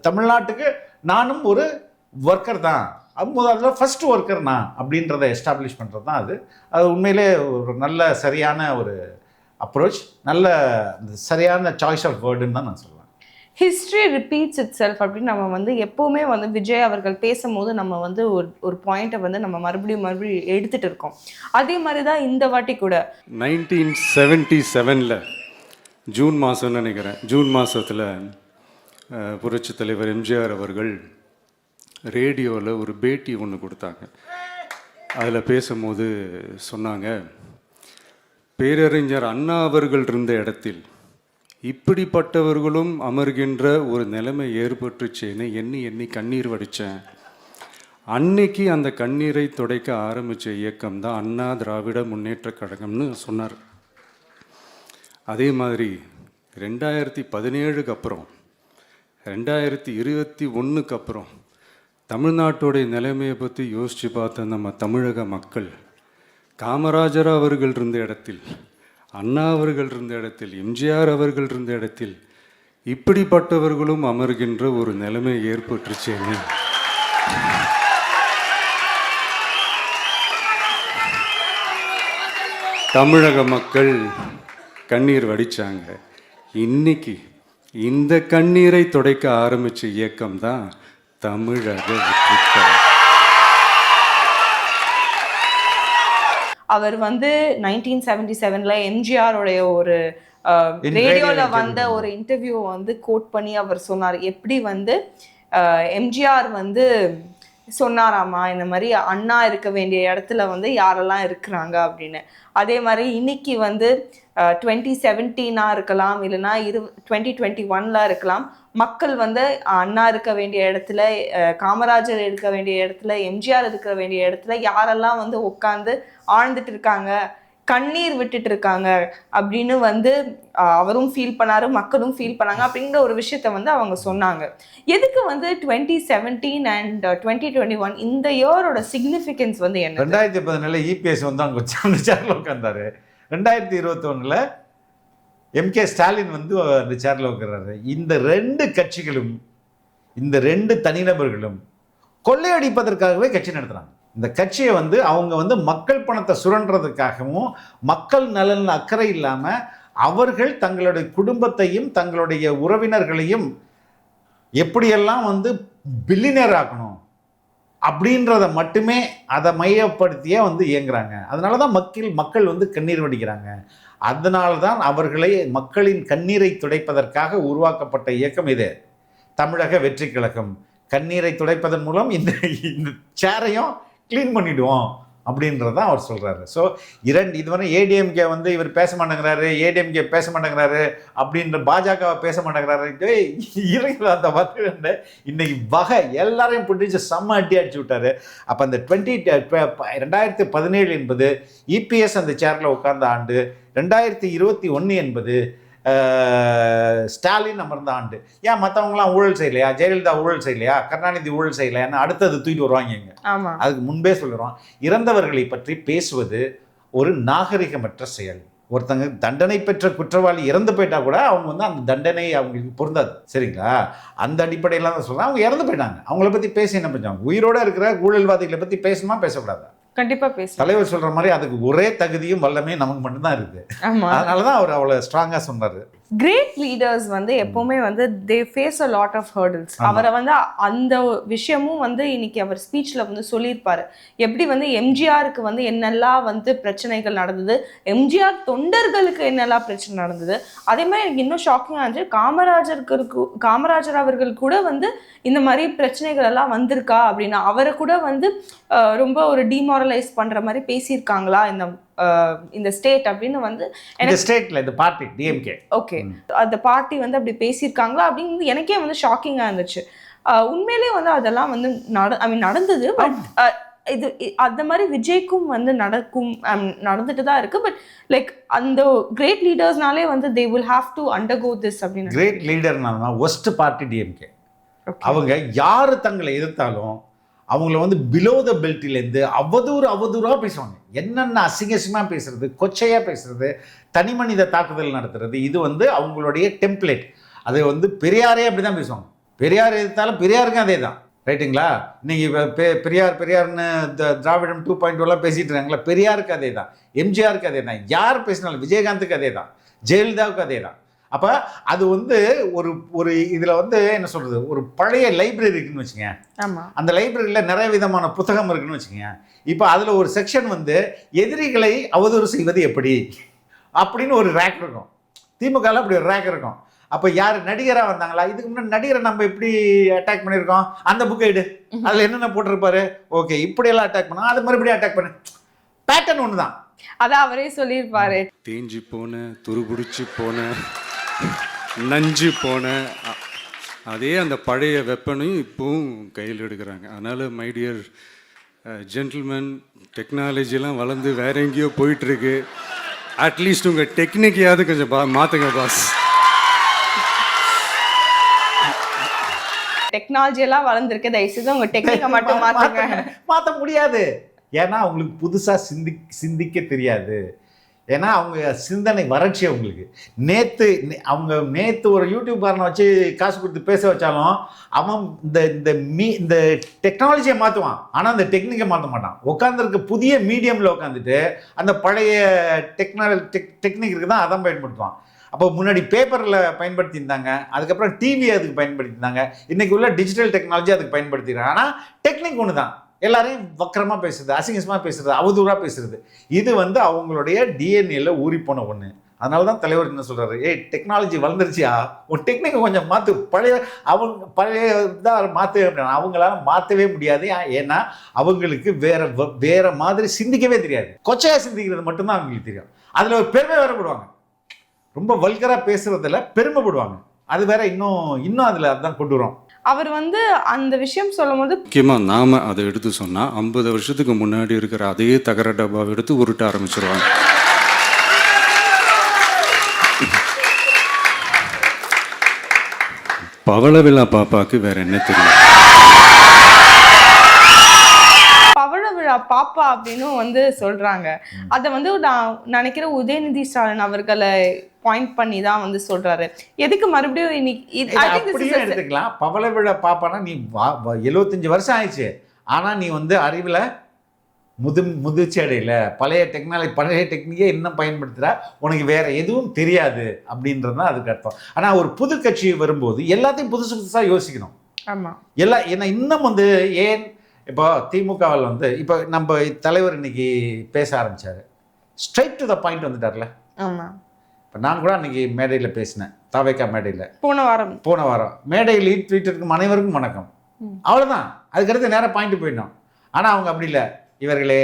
தமிழ்நாட்டுக்கு நானும் ஒரு ஒர்க்கர் தான், அதில் ஃபர்ஸ்ட் ஒர்க்கர் நான் அப்படின்றத எஸ்டாப்ளிஷ் பண்ணுறது தான் அது. அது உண்மையிலே ஒரு நல்ல சரியான ஒரு அப்ரோச், நல்ல சரியான சாய்ஸ் ஆஃப் வேர்டுன்னு தான் நான் சொல்லுவேன். ஹிஸ்ட்ரி ரிப்பீட்ஸ் இட் செல்ஃப் அப்படின்னு நம்ம வந்து எப்போவுமே வந்து விஜய் அவர்கள் பேசும்போது நம்ம வந்து ஒரு பாயிண்ட்டை வந்து நம்ம மறுபடியும் எடுத்துகிட்டு இருக்கோம். அதே மாதிரி தான் இந்த வாட்டி கூட 1977 ஜூன் மாதம்னு நினைக்கிறேன், ஜூன் மாதத்தில் புரட்சி தலைவர் எம்ஜிஆர் அவர்கள் ரேடியோவில் ஒரு பேட்டி ஒன்று கொடுத்தாங்க. அதில் பேசும்போது சொன்னாங்க, பேரறிஞர் அண்ணா அவர்கள் இருந்த இடத்தில் இப்படிப்பட்டவர்களும் அமர்கின்ற ஒரு நிலைமை ஏற்பட்டுச்சேன்னு எண்ணி கண்ணீர் வடித்தேன். அன்னைக்கு அந்த கண்ணீரை துடைக்க ஆரம்பித்த இயக்கம் தான் அண்ணா திராவிட முன்னேற்ற கழகம்னு சொன்னார். அதே மாதிரி 2017க்கு அப்புறம் 2021க்கு அப்புறம் தமிழ்நாட்டுடைய நிலைமையை பற்றி யோசித்து பார்த்த நம்ம தமிழக மக்கள் காமராஜர் அவர்கள் இருந்த இடத்தில், அண்ணா அவர்கள் இருந்த இடத்தில், எம்ஜிஆர் அவர்கள் இருந்த இடத்தில் இப்படிப்பட்டவர்களும் அமர்கின்ற ஒரு நிலைமை ஏற்பட்டுருச்சேன்னு தமிழக மக்கள் கண்ணீர் வடித்தாங்க. இன்னைக்கு இந்த கண்ணீரை துடைக்க ஆரம்பித்த இயக்கம் தான் தமிழக வெற்றிக்கழகம். அவர் வந்து 1977ல எம்ஜிஆருடைய ஒரு ரேடியோல வந்த ஒரு இன்டர்வியூ வந்து கோட் பண்ணி அவர் சொன்னார். எப்படி வந்து எம்ஜிஆர் வந்து சொன்னாராமா, இந்த மாதிரி அண்ணா இருக்க வேண்டிய இடத்துல வந்து யாரெல்லாம் இருக்கிறாங்க அப்படின்னு. அதே மாதிரி இன்னைக்கு வந்து 2017 இருக்கலாம், இல்லைன்னா 2021 இருக்கலாம். மக்கள் வந்து அண்ணா இருக்க வேண்டிய இடத்துல, காமராஜர் இருக்க வேண்டிய இடத்துல, எம்ஜிஆர் இருக்க வேண்டிய இடத்துல யாரெல்லாம் வந்து உட்காந்து ஆழ்ந்துட்டு இருக்காங்க, கண்ணீர் விட்டுட்டு இருக்காங்க அப்படின்னு வந்து அவரும் ஃபீல் பண்ணாரு, மக்களும் ஃபீல் பண்ணாங்க அப்படிங்கிற ஒரு விஷயத்த வந்து அவங்க சொன்னாங்க. எதுக்கு வந்து 2017 and 2021 இந்த இயரோட சிக்னிஃபிகன்ஸ் வந்து என்ன? 2017 இபிஎஸ் வந்து அங்கே அந்த சேர்ல உட்காந்தாரு. 2021 எம்கே ஸ்டாலின் வந்து அந்த சேர்ல உட்கார்றாரு. இந்த ரெண்டு கட்சிகளும், இந்த ரெண்டு தனிநபர்களும் கொள்ளையடிப்பதற்காகவே கட்சி நடத்துறாங்க. இந்த கட்சியை வந்து அவங்க வந்து மக்கள் பணத்தை சுரண்டுறதுக்காகவும், மக்கள் நலன் அக்கறை இல்லாமல் அவர்கள் தங்களுடைய குடும்பத்தையும் தங்களுடைய உறவினர்களையும் எப்படியெல்லாம் வந்து பில்லியனர் ஆக்கணும் அப்படின்றத மட்டுமே அதை மையப்படுத்தியே வந்து இயங்குறாங்க. அதனால தான் மக்கள் வந்து கண்ணீர் வடிக்கிறாங்க. அதனால தான் அவர்களை மக்களின் கண்ணீரை துடைப்பதற்காக உருவாக்கப்பட்ட இயக்கம் இது தமிழக வெற்றி கழகம். கண்ணீரை துடைப்பதன் மூலம் இந்த சேரையும் க்ளீன் பண்ணிவிடுவோம் அப்படின்றதான் அவர் சொல்கிறாரு. ஸோ இதுவரை ஏடிஎம்கே வந்து இவர் பேச மாட்டேங்கிறாரு, ஏடிஎம்கே பேச மாட்டேங்கிறாரு அப்படின்ற பாஜகவை பேச மாட்டேங்கிறாரு. இறைகள் அந்த மக்கள் இன்னைக்கு வகை எல்லாரையும் பிடிச்சி செம்ம அடி அடிச்சு விட்டாரு. அப்போ அந்த 2017 என்பது இபிஎஸ் அந்த சேரில் உட்கார்ந்த ஆண்டு, 2021 என்பது ஸ்டாலின் அமர்ந்த ஆண்டு. ஏன் மற்றவங்களாம் ஊழல் செய்யலையா, ஜெயலலிதா ஊழல் செய்யலையா, கருணாநிதி ஊழல் செய்யலையான்னு அடுத்தது தூக்கிட்டு வருவாங்க. இங்க அதுக்கு முன்பே சொல்லுறோம், இறந்தவர்களை பற்றி பேசுவது ஒரு நாகரிகமற்ற செயல். ஒருத்தங்க தண்டனை பெற்ற குற்றவாளி இறந்து போயிட்டா கூட அவங்க வந்து அந்த தண்டனை அவங்களுக்கு பொருந்தாது, சரிங்களா? அந்த அடிப்படையில தான் சொல்றேன். அவங்க இறந்து போயிட்டாங்க, அவங்கள பத்தி பேசி என்ன பண்ணாங்க? உயிரோட இருக்கிற ஊழல்வாதிகளை பத்தி பேசணுமா பேசக்கூடாது? கண்டிப்பா பேச தலைவர் சொல்ற மாதிரி அதுக்கு ஒரே தகுதியும் வல்லமையும் நமக்கு மட்டும்தான் இருக்கு. அதனாலதான் அவர் அவ்வளவு ஸ்ட்ராங்கா சொன்னாரு. கிரேட் லீடர்ஸ் வந்து எப்பவுமே வந்து they face a lot of hurdles. அவரை வந்து அந்த விஷயமும் வந்து இன்னைக்கு அவர் ஸ்பீச்ல வந்து சொல்லியிருப்பாரு. எப்படி வந்து எம்ஜிஆருக்கு வந்து என்னெல்லாம் வந்து பிரச்சனைகள் நடந்தது, எம்ஜிஆர் தொண்டர்களுக்கு என்னெல்லாம் பிரச்சனை நடந்தது. அதே மாதிரி எனக்கு இன்னும் ஷாக்கிங்காக இருந்துச்சு, காமராஜர் அவர்கள் கூட வந்து இந்த மாதிரி பிரச்சனைகள் எல்லாம் வந்திருக்கா அப்படின்னு அவரை கூட வந்து ரொம்ப ஒரு டிமாரலைஸ் பண்ற மாதிரி பேசியிருக்காங்களா இந்த ஸ்டேட் அப்படின்னு வந்து இந்த ஸ்டேட்ல இந்த பார்ட்டி டிஎம்கே, ஓகே, அந்த பார்ட்டி வந்து அப்படி பேசியிருக்காங்களா அப்படின்னு எனக்கே வந்து ஷாக்கிங்கா இருந்துச்சு. உண்மையிலேயே வந்து அதெல்லாம் வந்து நடந்தது. பட் இது அந்த மாதிரி விஜய்க்கும் வந்து நடந்துட்டு தான் இருக்கு. பட் லைக் அந்த கிரேட் லீடர்ஸ்னாலே வந்து they will have to undergo this அப்படின்னு. கிரேட் லீடர்னா ஒஸ்ட் பார்ட்டி டிஎம்கே. அவங்க யாரு தங்களை எதிர்த்தாலும் அவங்கள வந்து பிலோ த பெல்ட்டிலேருந்து அவதூறாக பேசுவாங்க. என்னென்ன அசிங்கசியமாக பேசுறது, கொச்சையாக பேசுறது, தனி மனித தாக்குதல் நடத்துறது, இது வந்து அவங்களுடைய டெம்ப்ளேட். அது வந்து பெரியாரே அப்படி தான் பேசுவாங்க. பெரியார் எதிர்த்தாலும் பெரியாருக்கும் அதே தான், ரைட்டுங்களா? இன்னைக்கு பெரியார்னு திராவிடம் 2.0 பேசிட்டு இருக்காங்களா, பெரியாருக்கு அதே தான், எம்ஜிஆருக்கு அதே தான், யார் பேசினாலும் விஜயகாந்துக்கு அதே தான், ஜெயலலிதாவுக்கு அதே தான். அப்போ அது வந்து ஒரு இதில் வந்து என்ன சொல்கிறது, ஒரு பழைய லைப்ரரி இருக்குன்னு வச்சுங்க. அந்த லைப்ரரியில் நிறைய விதமான புத்தகம் இருக்குன்னு வச்சுங்க. இப்போ அதில் ஒரு செக்ஷன் வந்து எதிரிகளை அவதூறு செய்வது எப்படி அப்படின்னு ஒரு ரேக் இருக்கும். திமுகவில் அப்படி ஒரு ரேக் இருக்கும். அப்போ யார் நடிகராக வந்தாங்களா, இதுக்கு முன்னாடி நடிகரை நம்ம எப்படி அட்டாக் பண்ணியிருக்கோம், அந்த புக்கை எடு, அதில் என்னென்ன போட்டிருப்பாரு, ஓகே இப்படியெல்லாம் அட்டாக் பண்ணோம், அது மறுபடியும் அட்டாக் பண்ணு. பேட்டர்ன் ஒன்று தான். அதான் அவரே சொல்லியிருப்பாரு. தேஞ்சி போன, துருபிடிச்சு போன, நஞ்சு போன அதே அந்த பழைய வெப்பனையும் இப்போவும் கையில் எடுக்கிறாங்க. அதனால் மை டியர் ஜென்டில்மேன், டெக்னாலஜிலாம் வளர்ந்து வேற எங்கேயோ போயிட்டுருக்கு. அட்லீஸ்ட் உங்கள் டெக்னிக்கையாவது கொஞ்சம் மாற்றுங்க பாஸ். டெக்னாலஜி எல்லாம் வளர்ந்துருக்கு, தயவுசெய்து உங்க டெக்னிக்கை மட்டும் மாத்துங்க. மாற்ற முடியாது. ஏன்னா அவங்களுக்கு புதுசாக சிந்திக்க தெரியாது. ஏன்னா அவங்க சிந்தனை வறட்சி அவங்களுக்கு. நேற்று ஒரு யூடியூப்காரனை வச்சு காசு கொடுத்து பேச வச்சாலும் அவன் இந்த டெக்னாலஜியை மாற்றுவான், ஆனால் அந்த டெக்னிக்கை மாற்ற மாட்டான். உட்காந்துருக்க புதிய மீடியமில் உட்காந்துட்டு அந்த பழைய டெக்னிக் இருக்குது தான் அதான் பயன்படுத்துவான். அப்போ முன்னாடி பேப்பரில் பயன்படுத்தியிருந்தாங்க, அதுக்கப்புறம் டிவி அதுக்கு பயன்படுத்தியிருந்தாங்க, இன்றைக்கி உள்ள டிஜிட்டல் டெக்னாலஜி அதுக்கு பயன்படுத்திக்கிறாங்க. ஆனால் டெக்னிக் ஒன்று தான். எல்லாரையும் வக்கரமாக பேசுறது, அசிங்கமாக பேசுறது, அவதூறாக பேசுறது, இது அவங்களுடைய டிஎன்ஏல ஊறிப்போன ஒன்று. அதனால தான் தலைவர் என்ன சொல்கிறாரு, டெக்னாலஜி வளர்ந்துருச்சியா, உன் டெக்னிக்கை கொஞ்சம் மாற்று, பழைய இதாக மாற்று அப்படின்னா அவங்களால மாற்றவே முடியாது. ஏன்னா அவங்களுக்கு வேற மாதிரி சிந்திக்கவே தெரியாது. கொச்சையாக சிந்திக்கிறது மட்டும்தான் அவங்களுக்கு தெரியும். அதில் ஒரு பெருமை வரப்படுவாங்க, ரொம்ப வல்கராக பேசுறதுல பெருமைப்படுவாங்க. அது வேற இன்னும் அதில் அதுதான் கொண்டு வரும். அவர் அந்த விஷயம் சொல்லும் போது முக்கியமாக நாம் அதை எடுத்து சொன்னால் 50 வருஷத்துக்கு முன்னாடி இருக்கிற அதே தகர டப்பாவை எடுத்து உருட்ட ஆரம்பிச்சிருவாங்க. பவளவிழா பாப்பாக்கு வேற என்ன தெரியும்? பவளவிழா பாப்பா அப்படின்னு சொல்றாங்க. அதை நான் நினைக்கிறேன் உதயநிதி ஸ்டாலின் அவர்களை பாயிண்ட் பண்ணி தான் சொல்றாரு. எதுக்கு மறுபடியும் இன்னைக்கு எடுத்துக்கலாம். பவளவிழா பாப்பானா நீ 75 வருஷம் ஆயிடுச்சு, ஆனா நீ அறிவில் முதிர்ச்சி அடையில, பழைய டெக்னிக்கே இன்னும் பயன்படுத்துகிற, உனக்கு வேற எதுவும் தெரியாது அப்படின்றது தான் அதுக்கு அர்த்தம். ஆனால் ஒரு புது கட்சி வரும்போது எல்லாத்தையும் புதுசாக யோசிக்கணும். ஆமாம், ஏன்னா இன்னும் ஏன் இப்போ திமுகவில் இப்போ நம்ம தலைவர் இன்னைக்கு பேச ஆரம்பிச்சாரு, ஸ்ட்ரைட் டு த பாயிண்ட் வந்துட்டார்ல. ஆமாம், இப்போ நான் கூட அன்றைக்கி மேடையில் பேசினேன், தாவேக்கா மேடையில் போன வாரம் மேடையில் ட்வீட்டருக்கு அனைவருக்கும் வணக்கம், அவ்வளோதான். அதுக்கடுத்து நேராக பாயிண்ட் போயிடணும். ஆனால் அவங்க அப்படி இல்லை, இவர்களே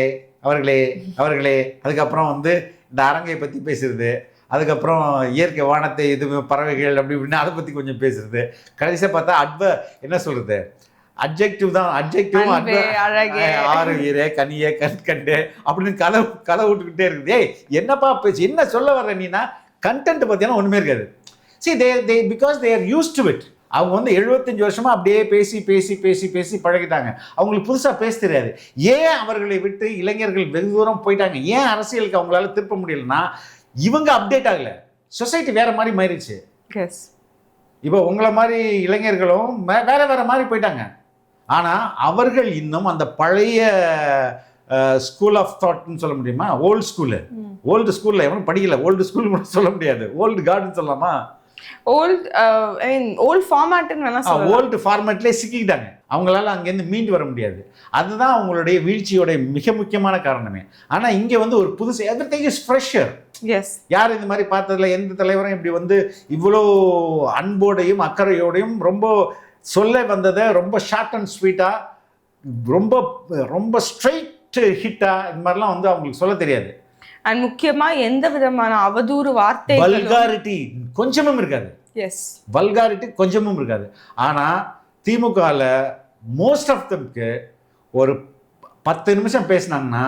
அவர்களே அதுக்கப்புறம் இந்த அரங்கை பற்றி பேசுறது, அதுக்கப்புறம் இயற்கை வானத்தை இது பறவைகள் அப்படி இப்படின்னு அதை பற்றி கொஞ்சம் பேசுறது, கடைசியாக பார்த்தா என்ன சொல்கிறது, அட்ஜெக்டிவ் தான், அட்ஜெக்டிவ் ஆறு வீரே கனியே கண்கண்டு அப்படின்னு கதை விட்டுக்கிட்டே இருக்குது. என்னப்பா பேச்சு, என்ன சொல்ல வர்ற நீனா, கண்டென்ட் பார்த்தீங்கன்னா ஒன்றுமே இருக்காது. Because they are used to it. அவங்க 75 வருஷமா அப்படியே பேசி பேசி பேசி பேசி பழகிட்டாங்க. அவங்களுக்கு புதுசாக பேச தெரியாது. ஏன் அவர்களை விட்டு இளைஞர்கள் வெகு தூரம் போயிட்டாங்க, ஏன் அரசியலுக்கு அவங்களால திருப்ப முடியலன்னா இவங்க அப்டேட் ஆகலை, சொசைட்டி வேற மாதிரி மாறிடுச்சு. இப்போ உங்களை மாதிரி இளைஞர்களும் வேற மாதிரி போயிட்டாங்க. ஆனால் அவர்கள் இன்னும் அந்த பழைய ஸ்கூல் ஆஃப் தாட்னு சொல்ல முடியுமா, ஓல்டு ஸ்கூலில் எவனும் படிக்கல, ஓல்டு ஸ்கூல் மட்டும் சொல்ல முடியாது, ஓல்டு கார்டுன்னு சொல்லலாமா, ஓல்டு ஃபார்மேட்லேயே சிக்கிக்கிட்டாங்க. அவங்களால அங்கேருந்து மீண்டு வர முடியாது. அதுதான் அவங்களுடைய வீழ்ச்சியோட மிக முக்கியமான காரணமே. ஆனால் இங்கே ஒரு புதுசு, எவ்ரிதிங் இஸ் ஃப்ரெஷர். யார் இந்த மாதிரி பார்த்ததில்ல, எந்த தலைவரும் இப்படி இவ்வளோ அன்போடையும் அக்கறையோடையும் ரொம்ப சொல்ல வந்ததை ரொம்ப ஷார்ட் அண்ட் ஸ்வீட்டாக, ரொம்ப ரொம்ப ஸ்ட்ரைட் ஹிட்டாக இந்த மாதிரிலாம் அவங்களுக்கு சொல்ல தெரியாது. அண்ட் முக்கியமாக எந்த விதமான அவதூறு வார்த்தை, வல்காரிட்டி கொஞ்சமும் இருக்காது. வல்காரிட்டி கொஞ்சமும் இருக்காது. ஆனால் திமுகவில் மோஸ்ட் ஆஃப் தம்க்கு ஒரு 10 நிமிஷம் பேசினாங்கன்னா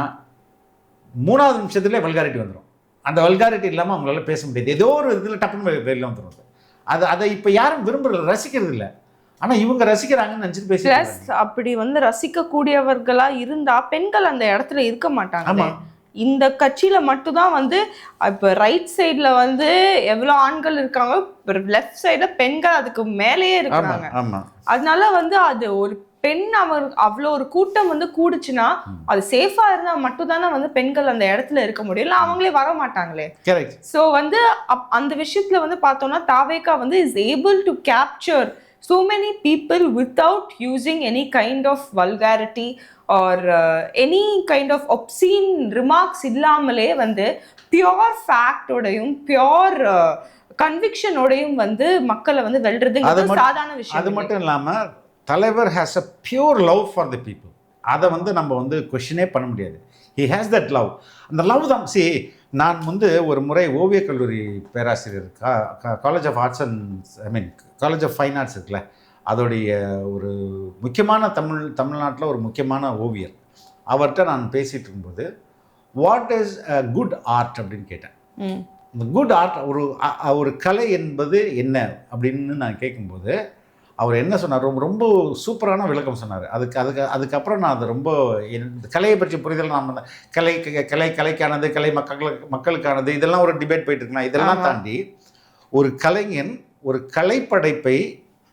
3வது நிமிஷத்துலேயே வல்காரிட்டி வந்துடும். அந்த வல்காரிட்டி இல்லாமல் அவங்களால பேச முடியாது. ஏதோ ஒரு இதில் டப்புன்னு வெளியில் வந்துடும். அதை இப்போ யாரும் விரும்புறது, ரசிக்கிறது இல்லை. ஆனால் இவங்க ரசிக்கிறாங்கன்னு நினச்சிட்டு பேச, அப்படி ரசிக்கக்கூடியவர்களா இருந்தா பெண்கள் அந்த இடத்துல இருக்க மாட்டாங்க. இந்த கட்சியில மட்டும்தான் இப்போ ரைட் சைட்ல எவ்வளோ ஆண்கள் இருக்காங்க, லெஃப்ட் சைட்ல பெண்கள் அதுக்கு மேலேயே இருக்காங்க. அதனால அது ஒரு பெண் அவ்வளோ ஒரு கூட்டம் கூடுச்சுன்னா அது சேஃபா இருந்தா மட்டும் தானே பெண்கள் அந்த இடத்துல இருக்க முடியும், இல்லை அவங்களே வர மாட்டாங்களே. ஸோ அந்த விஷயத்துல பார்த்தோம்னா TVK is able to capture so many people without using any kind of vulgarity or any kind of obscene remarks இல்லாமலே pure fact ஓடையும் pure conviction ஓடையும் மக்களை வெல்றதுங்கிறது சாதாரண விஷயம். அது மட்டும் இல்லாம தலைவர் has a pure love for the people. அதை நம்ம கொஸ்டினே பண்ண முடியாது. he has that love. அந்த லவ் தான். நான் ஒரு முறை ஓவியக் கல்லூரி பேராசிரியர், college of arts and college of fine arts இருக்குல்ல, அதோடைய ஒரு முக்கியமான தமிழ்நாட்டில் ஒரு முக்கியமான ஓவியர். அவர்கிட்ட நான் பேசிகிட்டு இருக்கும்போது what is a good art அப்படின்னு கேட்டேன். இந்த குட் ஆர்ட் ஒரு கலை என்பது என்ன அப்படின்னு நான் கேட்கும்போது அவர் என்ன சொன்னார், ரொம்ப சூப்பரான விளக்கம் சொன்னார். அதுக்கப்புறம் நான் அது ரொம்ப கலையை பற்றி புரிதல், நாம் கலைக்கானது, கலை மக்களுக்கானது, இதெல்லாம் ஒரு டிபேட் போயிட்டு இருக்கலாம். இதெல்லாம் தாண்டி ஒரு கலைஞன் ஒரு கலைப்படைப்பை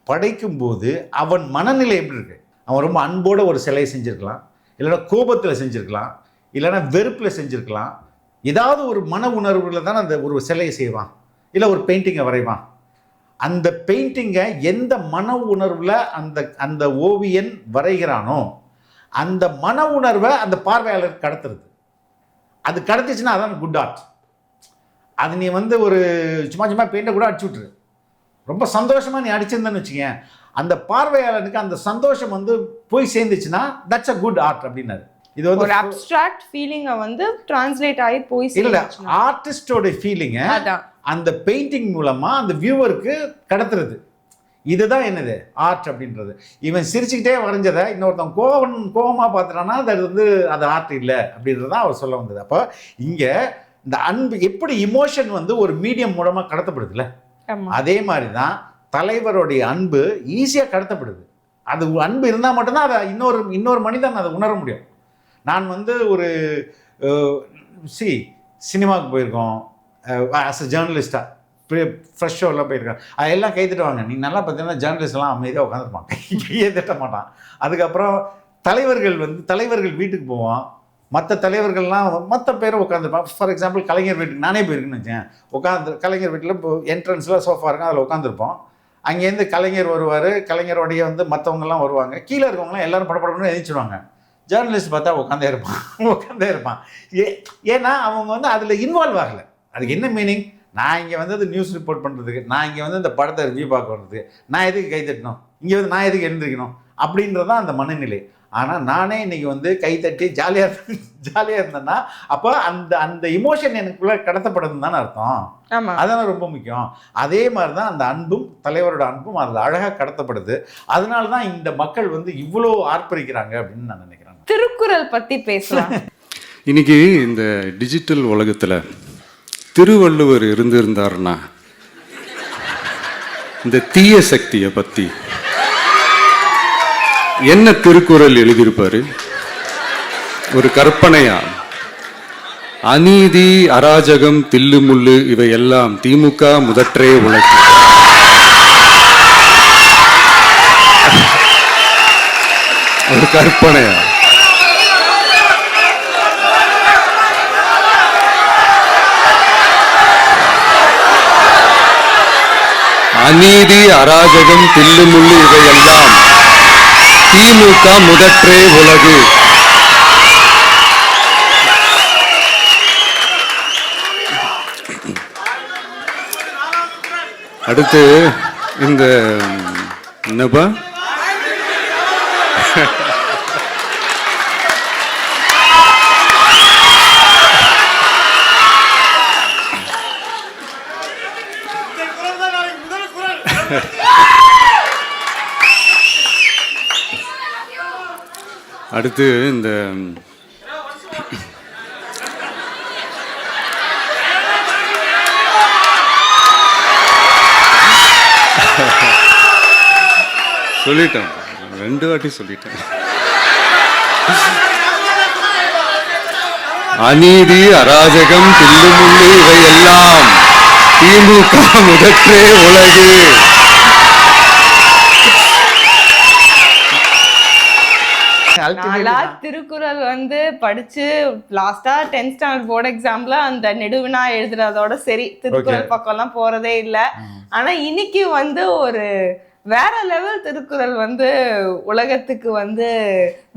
படைக்கும்போது அவன் மனநிலை எப்படி இருக்கு, அவன் ரொம்ப அன்போட ஒரு சிலையை செஞ்சுருக்கலாம், இல்லைன்னா கோபத்தில் செஞ்சுருக்கலாம், இல்லைன்னா வெறுப்பில் செஞ்சுருக்கலாம். ஏதாவது ஒரு மன உணர்வுல தான் அந்த ஒரு சிலையை செய்வான், இல்லை ஒரு பெயிண்டிங்கை வரைவான். அந்த பெயிண்டிங்கை எந்த மன உணர்வில் அந்த ஓவியன் வரைகிறானோ அந்த மன உணர்வை அந்த பார்வையாளர் கடத்துறது. அது கடத்துச்சுன்னா அதான் குட் ஆர்ட். அது நீ ஒரு சும்மா பெயிண்டை கூட அடிச்சு விட்டுரு, ரொம்ப சந்தோஷமாக நீ அடிச்சிருந்தேன்னு வச்சுக்கேன், அந்த பார்வையாளனுக்கு அந்த சந்தோஷம் போய் சேர்ந்துச்சுன்னா தட்ஸ் அ குட் ஆர்ட் அப்படின்னாரு. இது ஒரு அப்ஸ்ட்ராக்ட் ஃபீலிங்கை டிரான்ஸ்லேட் ஆகி போய் இல்லை, ஆர்டிஸ்டோட ஃபீலிங்கை அந்த பெயிண்டிங் மூலமா அந்த வியூவருக்கு கடத்துறது. இதுதான் என்னது ஆர்ட் அப்படின்றது. இவன் சிரிச்சுக்கிட்டே வரைஞ்சதை இன்னொருத்தன் கோபமாக பார்த்துட்டான்னா அது ஆர்ட் இல்லை அப்படின்றதான் அவர் சொல்ல வந்தது. அப்போ இங்கே இந்த அன்பு எப்படி இமோஷன் ஒரு மீடியம் மூலமாக கடத்தப்படுதுல்ல, அதே மாதிரி தான் தலைவருடைய அன்பு ஈஸியாக கடத்தப்படுது. அது அன்பு இருந்தால் மட்டும்தான் அதை இன்னொரு மனிதன் அதை உணர முடியும். நான் ஒரு சினிமாவுக்கு போயிருக்கோம், ஆஸ் அ ஜேர்னலிஸ்டாக ஃப்ரெஷ் ஷோவில் போயிருக்கேன், அதெல்லாம் கைத்திட்டுவாங்க. நீ நல்லா பார்த்தீங்கன்னா ஜேர்னலிஸ்ட்லாம் அமைதியாக உட்காந்துருப்பான், கையே திட்ட மாட்டான். அதுக்கப்புறம் தலைவர்கள் வீட்டுக்கு போவான், மற்ற தலைவர்கள்லாம் மற்ற பேரும் உட்காந்துருப்பான். ஃபார் எக்ஸாம்பிள் கலைஞர் வீட்டுக்கு நானே போயிருக்குன்னு வச்சேன். கலைஞர் வீட்டில் இப்போ என்ட்ரன்ஸில் சோஃபா இருக்கும், அதில் உட்காந்துருப்போம். அங்கேருந்து கலைஞர் வருவார், கலைஞரோடைய மற்றவங்கலாம் வருவாங்க, கீழே இருக்கவங்களாம் எல்லோரும் படப்படணும்னு எழுதிச்சிடுவாங்க. ஜேர்னலிஸ்ட் பார்த்தா உட்காந்தே இருப்பான். ஏன்னா அவங்க அதில் இன்வால்வ் ஆகலை. அதுக்கு என்ன மீனிங், நான் இங்கே வந்தது நியூஸ் ரிப்போர்ட் பண்ணுறதுக்கு, நான் இங்கே இந்த படத்தை ரிவ்யூ பார்க்க வர்றதுக்கு, நான் எதுக்கு கைத்தட்டணும், இங்கே நான் எதுக்கு எழுந்திருக்கணும் அப்படின்றதான் அந்த மனநிலை. ஆனால் நானே இன்றைக்கி கைத்தட்டி ஜாலியாக இருந்தேன்னா அப்போ அந்த இமோஷன் எனக்குள்ளே கடத்தப்படுதுன்னு தானே அர்த்தம். அதெல்லாம் ரொம்ப முக்கியம். அதே மாதிரி தான் அந்த அன்பும், தலைவரோட அன்பும் அதில் அழகாக கடத்தப்படுது. அதனால தான் இந்த மக்கள் இவ்வளோ ஆர்ப்பரிக்கிறாங்க அப்படின்னு நான் நினைக்கிறேன். திருக்குறள் பற்றி பேசலாம். இன்னைக்கு இந்த டிஜிட்டல் உலகத்தில் திருவள்ளுவர் இருந்திருந்தாருன்னா இந்த தீய சக்தியை பற்றி என்ன திருக்குறள் எழுதியிருப்பாரு? ஒரு கற்பனையா, அநீதி, அராஜகம், தில்லுமுள்ளு இவையெல்லாம் திமுக முதற்றே உழைக்கும். ஒரு கற்பனையா? அநீதி, அராஜகம், தில்லுமுள்ளு இவையெல்லாம் திமுக முதற்றே உலகு. அடுத்து இந்த என்னப்பா அடுத்து இந்த சொல்லிட்டேன், 2 வாட்டி சொல்லிட்டேன். அநீதி, அராஜகம், தில்லுமுள்ளு இவையெல்லாம் திமுக முதற்றே உலகு. திருக்குறள் படிச்சு லாஸ்டா 10th ஸ்டாண்டர்ட் போர்டு எக்ஸாம்ல அந்த நெடுவினா எழுதுறதோட சரி, திருக்குறள் பக்கம் எல்லாம் போறதே இல்ல. ஆனா இன்னைக்கு ஒரு வேற லெவல் திருக்குறள் உலகத்துக்கு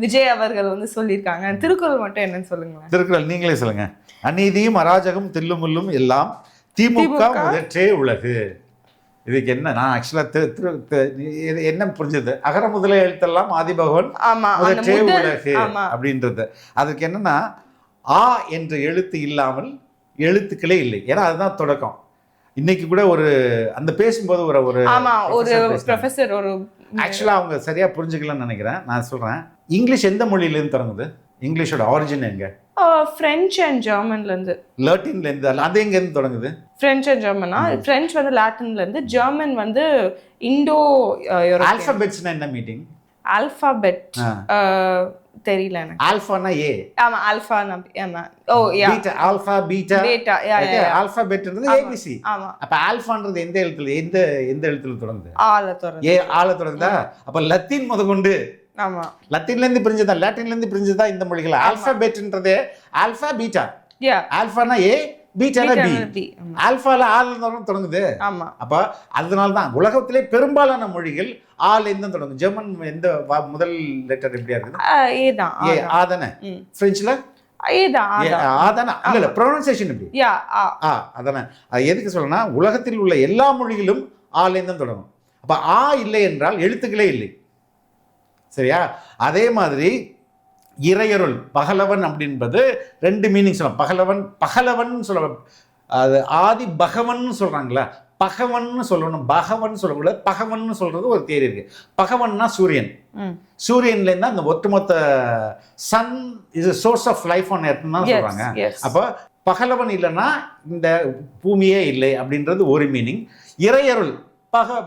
விஜய் அவர்கள் சொல்லியிருக்காங்க. திருக்குறள் மட்டும் என்னன்னு சொல்லுங்க. திருக்குறள் நீங்களே சொல்லுங்க. அநீதியும் அராஜகம் தில்லுமுள்ளும் எல்லாம் திமுக முதற்றே உலகு. இதுக்கு என்ன, நான் ஆக்சுவலா என்ன புரிஞ்சது, அகர முதல எழுத்தெல்லாம் ஆதிபகவன் முதற்றே உலகு அப்படின்றது. அதுக்கு என்னன்னா, ஆ என்ற எழுத்து இல்லாமல் எழுத்துக்களே இல்லை. ஏன்னா அதுதான் தொடக்கம். இன்னைக்கு கூட அந்த பேசும்போது ஒரு ப்ரொஃபசர் ஒரு ஆக்சுவலாக அவங்க சரியாக புரிஞ்சுக்கலன்னு நினைக்கிறேன். நான் சொல்கிறேன், இங்கிலீஷ் எந்த மொழியிலேருந்து தொடங்குது? இங்கிலீஷோட ஆரிஜின் எங்க? ஃப்ரெஞ்ச் அண்ட் ஜெர்மன்லேருந்து. லட்டின்லேருந்து. அது எங்கேருந்து தொடங்குது? ஃப்ரெஞ்ச் அண்ட் ஜெர்மனா? ஃப்ரெஞ்ச் வந்து லாட்டின்லேருந்து, ஜெர்மன் வந்து இண்டோ யூரோப்பியன். ஆல்ஃபபெட்ஸ்னா என்ன மீட்டிங்? ஆல்ஃபாபெட் தெரியல எனக்கு. ஆல்ஃபானா ஏ. ஆமா, ஆல்ஃபா. ஆமா. Oh yeah. Beta, alpha, beta. Beta. Yeah yeah. ஆல்ஃபபெட்ன்றது ஏபிசி. ஆமா. அப்ப ஆல்ஃபான்றது எந்த எழுத்துல தொடங்குது? ஆல தொடங்குது. ஏ ஆல தொடங்குதா? அப்ப லத்தீன் முதற்கொண்டு. ஆமா. லத்தீன்ல இருந்து பிரிஞ்சதா, லாட்டின்ல இருந்து பிரிஞ்சதா இந்த மொழிகள். ஆல்ஃபபெட்ன்றது ஆல்ஃபா, பீட்டா. யா. ஆல்ஃபானா ஏ, பீட்டானா பி. ஆல்ஃபால ஆல தொடங்குது. ஆமா. அப்ப அதனால தான் உலகத்திலே பெரும்பாலான மொழிகள் ஆல இருந்து தொடங்கும். ஜெர்மன் எந்த முதல் லெட்டர் எப்படியா இருக்குது? ஏ தான். ஏ ஆதானே. பிரெஞ்சுல ஏ தான். ஆதானே. இல்ல ப்ரொனன்சியேஷன் எப்படி? யா ஆ. அதானே. அது எதுக்கு சொல்லணும்னா, உலகத்தில் உள்ள எல்லா மொழிகளும் ஆல இருந்து தொடங்கும். அப்ப ஆ இல்லை என்றால் எழுத்துக்களே இல்லை. சரியா? அதே மாதிரி இறையருள் பகலவன் அப்படின்பது 2 மீனிங் சொல்லலாம். பகலவன் சொல்ல, அது ஆதி பகவன் சொல்றாங்களா, பகவன் சொல்லணும், பகவன் சொல்லக்கூடாது, பகவன் சொல்றது ஒரு தேரி இருக்கு. பகவன்னா சூரியன். சூரியன்ல இருந்தா அந்த ஒட்டுமொத்த sun is source of life on earth தான் சொல்றாங்க. அப்போ பகலவன் இல்லைன்னா இந்த பூமியே இல்லை அப்படின்றது ஒரு மீனிங். இறையருள்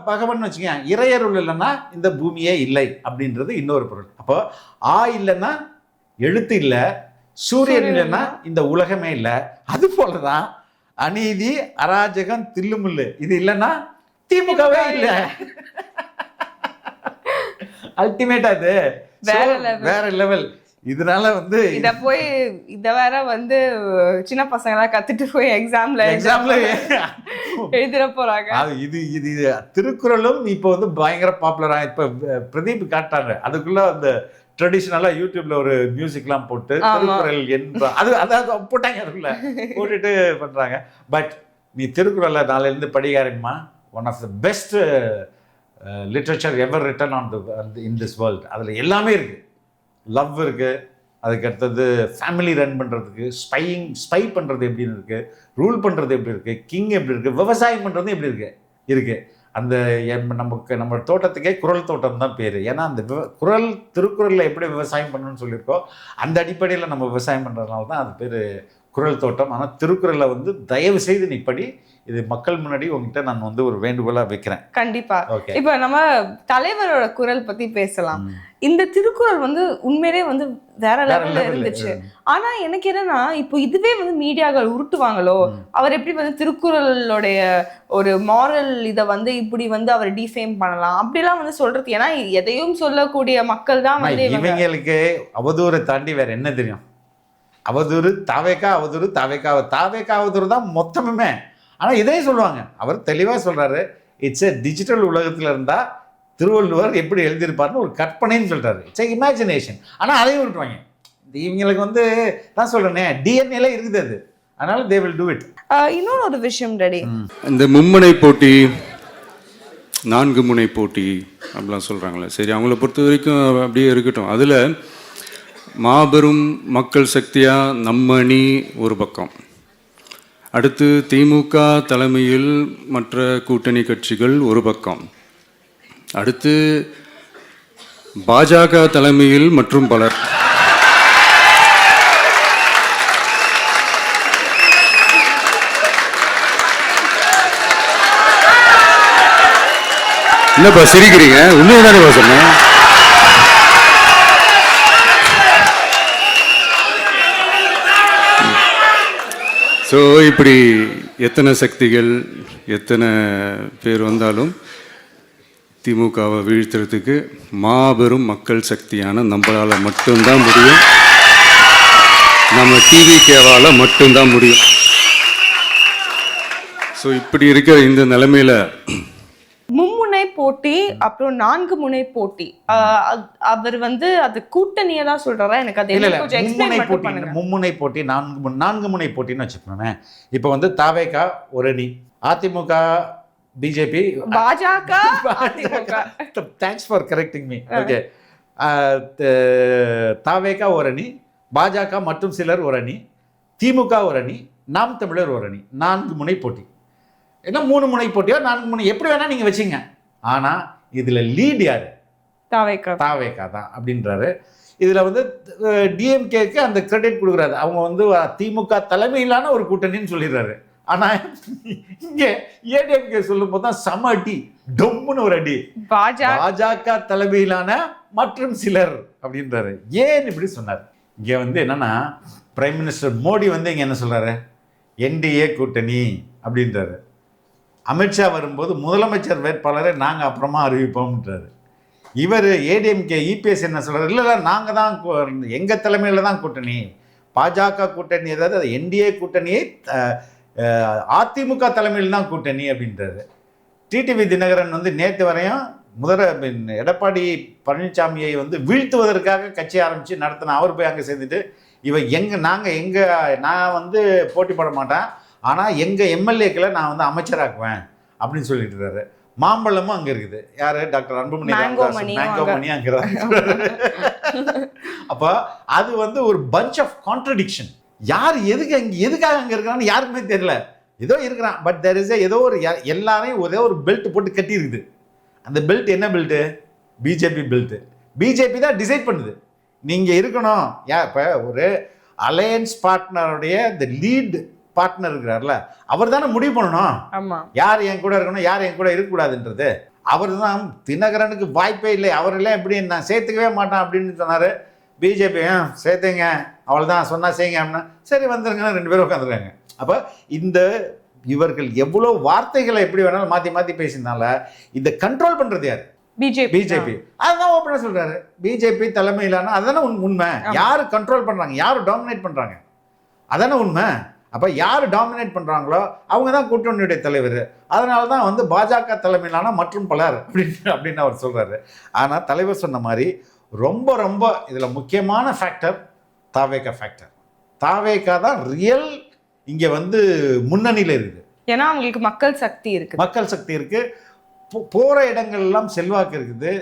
பகவன் வச்சுக்கோங்க, இறையருள் இல்லைன்னா இந்த பூமியே இல்லை அப்படின்றது இன்னொரு பொருள். அப்போ ஆ இல்லைன்னா எழுத்து இல்லை, சூரியன் இல்லைன்னா இந்த உலகமே இல்லை. அது போலதான் அநீதி, அராஜகம், தில்லுமுள்ளு இது இல்லைன்னா திமுகவே இல்லை. அல்டிமேட். அது வேற லெவல். இதனால வந்து இத வேற வந்து சின்ன பசங்க எல்லாம் கத்துட்டு போய் எக்ஸாம்ல எழுதிட போறாங்க. இது திருக்குறளும் இப்போ வந்து பயங்கர பாப்புலரா. இப்ப பிரதீப் காட்டாங்க, அதுக்குள்ள அந்த ட்ரெடிஷனலா யூடியூப்ல ஒரு மியூசிக்லாம் போட்டு திருக்குறள் என்ப அது போட்டாங்க, அதுக்குள்ள போட்டுட்டு பண்றாங்க. பட் நீ திருக்குறளை நாளையிலிருந்து படிக்க ஆரம்பிமா. One of the best literature ever written on in this world. அதுல எல்லாமே இருக்கு. லவ் இருக்கு, அதுக்கு அடுத்தது ஃபேமிலி ரன் பண்ணுறதுக்கு, ஸ்பை பண்ணுறது எப்படின்னு இருக்குது, ரூல் பண்ணுறது எப்படி இருக்குது, கிங் எப்படி இருக்குது, விவசாயம் பண்ணுறது எப்படி இருக்குது. அந்த நம்ம தோட்டத்துக்கே குறள் தோட்டம் தான் பேர். ஏன்னா அந்த திருக்குறளில் எப்படி விவசாயம் பண்ணணும்னு சொல்லியிருக்கோ அந்த அடிப்படையில் நம்ம விவசாயம் பண்ணுறதுனால தான் அது பேர் குறள் தோட்டம். ஆனால் திருக்குறளை வந்து தயவு செய்து நீ படி. இது மக்கள் முன்னாடி உங்ககிட்ட நான் வந்து ஒரு வேண்டுகோளா வைக்கிறேன். கண்டிப்பா. இப்ப நம்ம தலைவரோட குரல் பத்தி பேசலாம். இந்த திருக்குறள் வந்து உண்மையிலே வந்து வேற லெவல்ல இருந்துச்சு. ஆனா எனக்கு என்னன்னா, இப்போ இதுவே வந்து மீடியாக்கள் உருட்டுவாங்களோ, அவர் எப்படி வந்து திருக்குறளுடைய ஒரு மாரல் இதை வந்து இப்படி வந்து அவர் டிஃபேம் பண்ணலாம் அப்படிலாம் வந்து சொல்றது. ஏன்னா எதையும் சொல்லக்கூடிய மக்கள் தான் வந்து இவங்களுக்கு அவதூறை தாண்டி வேற என்ன தெரியும்? அவதூறு தாவேக்கா, அவதூறு தாவேக்கா அவதூறு தான் மொத்தமுமே. ஆனால் இதே சொல்லுவாங்க. அவர் தெளிவாக சொல்கிறாரு, இட்ஸ் எ டிஜிட்டல் உலகத்தில் இருந்தால் திருவள்ளுவர் எப்படி எழுதியிருப்பாருன்னு ஒரு கற்பனைன்னு சொல்கிறாரு. It's a imagination. ஆனால் அதையும் விட்டுருவாங்க. இவங்களுக்கு வந்து தான் சொல்கிறேனே, டிஎன்ஏல இருக்குது அது. அதனால தே வில் டூ இட். இன்னொரு ஒரு விஷயம் ரெடி, இந்த மும்முனை போட்டி, 4 முனை போட்டி அப்படிலாம் சொல்கிறாங்களே, சரி அவங்கள பொறுத்த வரைக்கும் அப்படியே இருக்கட்டும். அதில் மாபெரும் மக்கள் சக்தியாக நம்ம அணி ஒரு பக்கம், அடுத்து திமுக தலைமையில் மற்ற கூட்டணி கட்சிகள் ஒரு பக்கம், அடுத்து பாஜக தலைமையில் மற்றும் பலர். என்னப்பா சிரிக்கிறீங்க? உண்மையை தானே சொன்னேன். ஸோ இப்படி எத்தனை சக்திகள் எத்தனை பேர் வந்தாலும் திமுகவை வீழ்த்துறதுக்கு மாபெரும் மக்கள் சக்தியான நம்மளால் மட்டும்தான் முடியும். நம்ம டிவிகேவால் மட்டும்தான் முடியும். ஸோ இப்படி இருக்கிற இந்த நிலைமையில் மும்முனை போட்டி அப்புறம் 4 முனை போட்டி, அவர் வந்து அது கூட்டணியை தான் சொல்றாரா? எனக்கு அது கொஞ்சம் எக்ஸ்பிளைன் மட்டும் பண்ணுங்க. மும்முனை போட்டி 4 முனை போட்டின்னு வச்சுக்கோங்க. இப்போ வந்து தாவேகா ஒரு அணி, AIADMK, BJP, BJP, thanks for correcting me. Okay, TVK ஒரு அணி, பாஜக மற்றும் சிலர் ஒரு அணி, திமுக ஒரு அணி, நாம் தமிழர் ஒரு அணி. 4 முனை போட்டி. ஏன்னா 3 முனை போட்டியோ 4 முனை எப்படி வேணா நீங்க வச்சுங்க. ஆனால் இதில் லீட் யார்? தாவேகா தான் அப்படின்றாரு. இதில் வந்து டிஎம்கேக்கு அந்த கிரெடிட் கொடுக்குறாரு. அவங்க வந்து திமுக தலைமையிலான ஒரு கூட்டணின்னு சொல்லிடுறாரு. ஆனால் இங்கே ஏடிஎம்கே சொல்லும் போது தான் செம அடி, டொம்முன்னு ஒரு அடி, பாஜக தலைமையிலான மற்றும் சிலர் அப்படின்றாரு. ஏன் இப்படி சொன்னார்? இங்கே வந்து என்னன்னா, பிரைம் மினிஸ்டர் மோடி வந்து இங்கே என்ன சொல்றாரு? என்டிஏ கூட்டணி அப்படின்றாரு. அமித்ஷா வரும்போது முதலமைச்சர் வேட்பாளரை நாங்கள் அப்புறமா அறிவிப்போம்ன்றாரு. இவர் ஏடிஎம்கே இபிஎஸ் என்ன சொல்றாரு? இல்லை நாங்கள் தான் எங்கள் தலைமையில் தான் கூட்டணி, பாஜக கூட்டணி, ஏதாவது அது என்டிஏ கூட்டணியை அதிமுக தலைமையில் தான் கூட்டணி அப்படின்றாரு. டிடிவி தினகரன் வந்து நேற்று வரையும் எடப்பாடி பழனிசாமியை வந்து வீழ்த்துவதற்காக கட்சி ஆரம்பித்து நடத்தின அவர் போய் அங்கே சேர்ந்துட்டு நான் வந்து போட்டி போட மாட்டேன், ஆனால் எங்கள் எம்எல்ஏக்களை நான் வந்து அமைச்சராக்குவேன் அப்படின்னு சொல்லிட்டு இருக்காரு. மாம்பழமும் அங்கே இருக்குது. யார்? டாக்டர் அன்புமணி மேங்கோமணி அங்கே தான். அப்போ அது வந்து ஒரு பஞ்ச் ஆஃப் கான்ட்ரடிக்ஷன். யார் எதுக்காக அங்கே இருக்கிறான்னு யாருக்குமே தெரியல. ஏதோ இருக்கிறான், பட் தெர் இஸ் ஏதோ ஒரு எல்லாரையும் ஒரே ஒரு பெல்ட் போட்டு கட்டி இருக்குது. அந்த பெல்ட் என்ன பெல்ட்டு? BJP belt. பிஜேபி தான் டிசைட் பண்ணுது நீங்கள் இருக்கணும். இப்போ ஒரு அலையன்ஸ் பார்ட்னருடைய இந்த லீட் பார்ட்னர் இருக்கிறார்ல, அவர் தானே முடிவு பண்ணணும் யார் என் கூட இருக்கணும், யார் என் கூட இருக்கக்கூடாதுன்றது. அவர் தான் தினகரனுக்கு வாய்ப்பே இல்லை, அவரெல்லாம் எப்படி நான் சேர்த்துக்கவே மாட்டேன் அப்படின்னு சொன்னார். பிஜேபி சேர்த்துங்க, அவள் தான் சொன்னால் செய்யுங்க அப்படின்னா சரி வந்துருங்கன்னா 2 பேரும் உட்காந்துருக்காங்க. அப்போ இவர்கள் எவ்வளோ வார்த்தைகளை எப்படி வேணாலும் மாற்றி பேசினால இதை கண்ட்ரோல் பண்ணுறது யார்? பிஜேபி. அதுதான் ஓப்பனா சொல்றாரு. பிஜேபி தலைமையிலான அதானே உண்மை. யாரு கண்ட்ரோல் பண்றாங்க, யாரு டாமினேட் பண்றாங்க, அதானே உண்மை. அப்ப யாரு டாமினேட் பண்றாங்களோ அவங்க தான் கூட்டணியுடைய தலைவர். அதனால தான் வந்து பாஜக தலைமையிலான மற்றும் பலர் அப்படின்னு அவர் சொல்றாரு. ஆனா தலைவர் சொன்ன மாதிரி ரொம்ப ரொம்ப இதுல முக்கியமான ஃபேக்டர் தாவேகா ஃபேக்டர். தாவேகா தான் ரியல் இங்க வந்து முன்னணியில இருக்குது. ஏன்னா அவங்களுக்கு மக்கள் சக்தி இருக்கு, போகிற இடங்கள் எல்லாம் செல்வாக்கு இருக்குது.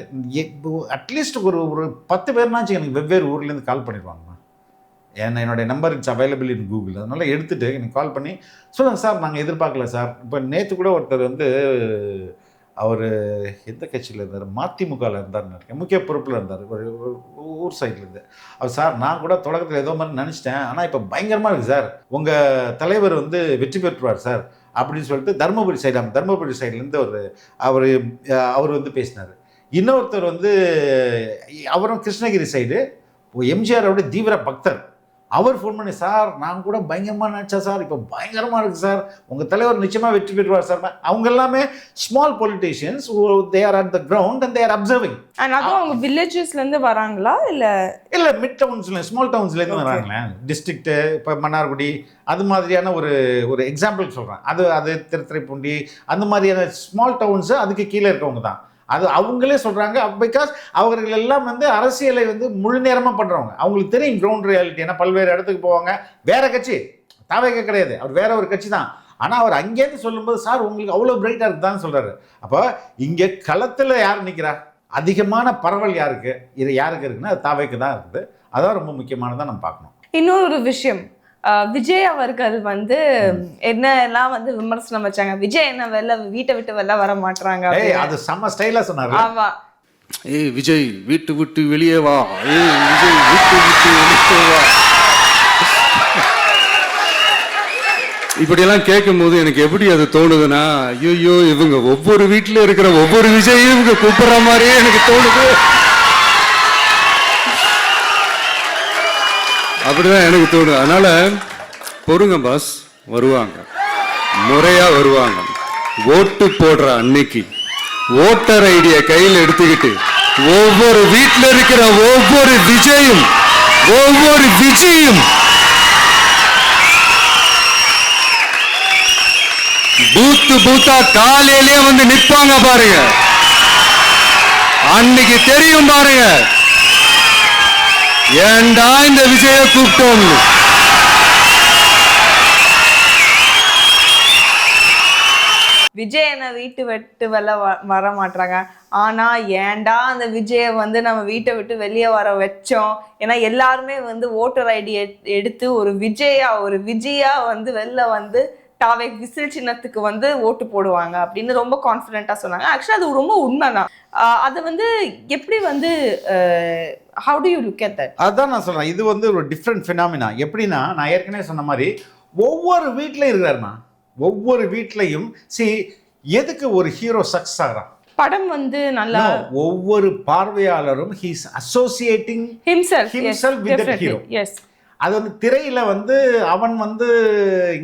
அட்லீஸ்ட் ஒரு 10 பேர்னாச்சும் எனக்கு வெவ்வேறு ஊர்லேருந்து கால் பண்ணிடுவாங்கண்ணா. என்னுடைய number it's available in Google. அதனால் எடுத்துகிட்டு எனக்கு கால் பண்ணி சொல்லுங்கள் சார், நாங்கள் எதிர்பார்க்கல சார். இப்போ நேற்று கூட ஒருத்தர் வந்து அவர் எந்த கட்சியில் இருந்தார், மதிமுகவில் இருந்தார்னு முக்கிய பொறுப்பில் இருந்தார், ஒரு ஊர் சைட்லேருந்து. அவர் சார் நான் கூட தொடக்கத்தில் ஏதோ மாதிரி நினச்சிட்டேன், ஆனால் இப்போ பயங்கரமாக இருக்குது சார், உங்கள் தலைவர் வந்து வெற்றி பெற்றுவார் சார் அப்படின்னு சொல்லிட்டு தருமபுரி சைட்லேருந்து அவர் வந்து பேசினார். இன்னொருத்தர் வந்து அவரும் கிருஷ்ணகிரி சைடு எம்ஜிஆரோட தீவிர பக்தர். அவர் ஃபோன் பண்ணி சார் நான் கூட பயங்கரமாக நினச்சா சார், இப்போ பயங்கரமாக இருக்குது சார், உங்கள் தலைவர் நிச்சயமாக வெற்றி பெறுவார் சார். அவங்க எல்லாமே small politicians, they are at the ground and they are observing. அவங்க வில்லேஜஸ்லேருந்து வராங்களா இல்லை மிட் டவுன்ஸ்ல ஸ்மால் டவுன்ஸ்லேருந்து வராங்களே, டிஸ்ட்ரிக்ட்டு இப்போ மன்னார்குடி அது மாதிரியான ஒரு எக்ஸாம்பிள் சொல்கிறேன். அது திருத்துறைப்பூண்டி அந்த மாதிரியான ஸ்மால் டவுன்ஸு அதுக்கு கீழே இருக்கவங்க தான். அது அவங்களே சொல்கிறாங்க. பிகாஸ் அவர்கள் எல்லாம் வந்து அரசியலை வந்து முழு நேரமாக பண்ணுறவங்க. அவங்களுக்கு தெரியும் கிரவுண்ட் ரியாலிட்டி. ஏன்னா பல்வேறு இடத்துக்கு போவாங்க. வேற கட்சி தாவேகா கிடையாது, அவர் வேற ஒரு கட்சி தான். ஆனால் அவர் அங்கேருந்து சொல்லும்போது சார் உங்களுக்கு அவ்வளோ பிரைட்டாக இருக்குதான்னு சொல்கிறாரு. அப்போ இங்கே களத்தில் யார் நிற்கிறா, அதிகமான பரவல் யாருக்கு இருக்குன்னா அது தாவேகா தான் இருக்குது. அதான் ரொம்ப முக்கியமானதாக நம்ம பார்க்கணும். இன்னொரு விஷயம், விஜய் அவர்கள் வந்து என்னெல்லாம் வந்து விமர்சனம் வச்சாங்க, விஜய் என்ன வீட்டை விட்டு வெளில வர மாட்டாங்க, அது செம்ம ஸ்டைலா சொன்னாரு. ஆமா, விஜய் வீட்டு விட்டு வெளியே வா, விஜய் வீட்டு விட்டு வெளியே வா. இப்படியெல்லாம் கேட்கும் போது எனக்கு எப்படி அது தோணுதுன்னா, ஐயோ இவங்க ஒவ்வொரு வீட்டுல இருக்கிற ஒவ்வொரு விஜயும் இவங்க கூப்பிடுற மாதிரியே எனக்கு தோணுது. அப்படிதான் எனக்கு தோணுது. அதனால பொறுங்க பாஸ், வருவாங்க, முறையா வருவாங்க. ஓட்டு போடுற அன்னைக்கு ஓட்டர் ஐடியை கையில் எடுத்துக்கிட்டு ஒவ்வொரு வீட்டில் இருக்கிற ஒவ்வொரு விஜயும் பூத்தா காலையிலேயே வந்து நிற்பாங்க பாருங்க. அன்னைக்கு தெரியும் பாருங்க, ஏண்டா இந்த விஜய கூப்பிட்டோம். விஜய் என்ன வீட்டு விட்டு வெளில வர மாட்டாங்க, ஆனா ஏண்டா அந்த விஜய வந்து நம்ம வீட்டை விட்டு வெளியே வர வச்சோம். ஏன்னா எல்லாருமே வந்து ஓட்டர் ஐடி எடுத்து ஒரு விஜயா வந்து வெளில வந்து தாவே விசில் சின்னத்துக்கு வந்து ஓட்டு போடுவாங்க அப்படின்னு ரொம்ப கான்ஃபிடென்ட்டா சொன்னாங்க. ஆக்சுவலா அது ரொம்ப உண்மைதான். அது வந்து எப்படி வந்து how to you look at that? அதான் நான் சொல்றேன், இது வந்து ஒரு டிஃப்ரெண்ட் ஃபினாமினா. எப்படின்னா, நான் ஏற்கனவே சொன்ன மாதிரி ஒவ்வொரு வீட்லயும் இருக்கிறாருண்ணா. ஒவ்வொரு வீட்லயும் எதுக்கு ஒரு ஹீரோ சக்சஸ் ஆகிறான்? படம் வந்து நல்லா ஒவ்வொரு பார்வையாளரும் he is associating himself with that hero. Yes. அது வந்து திரையில வந்து அவன் வந்து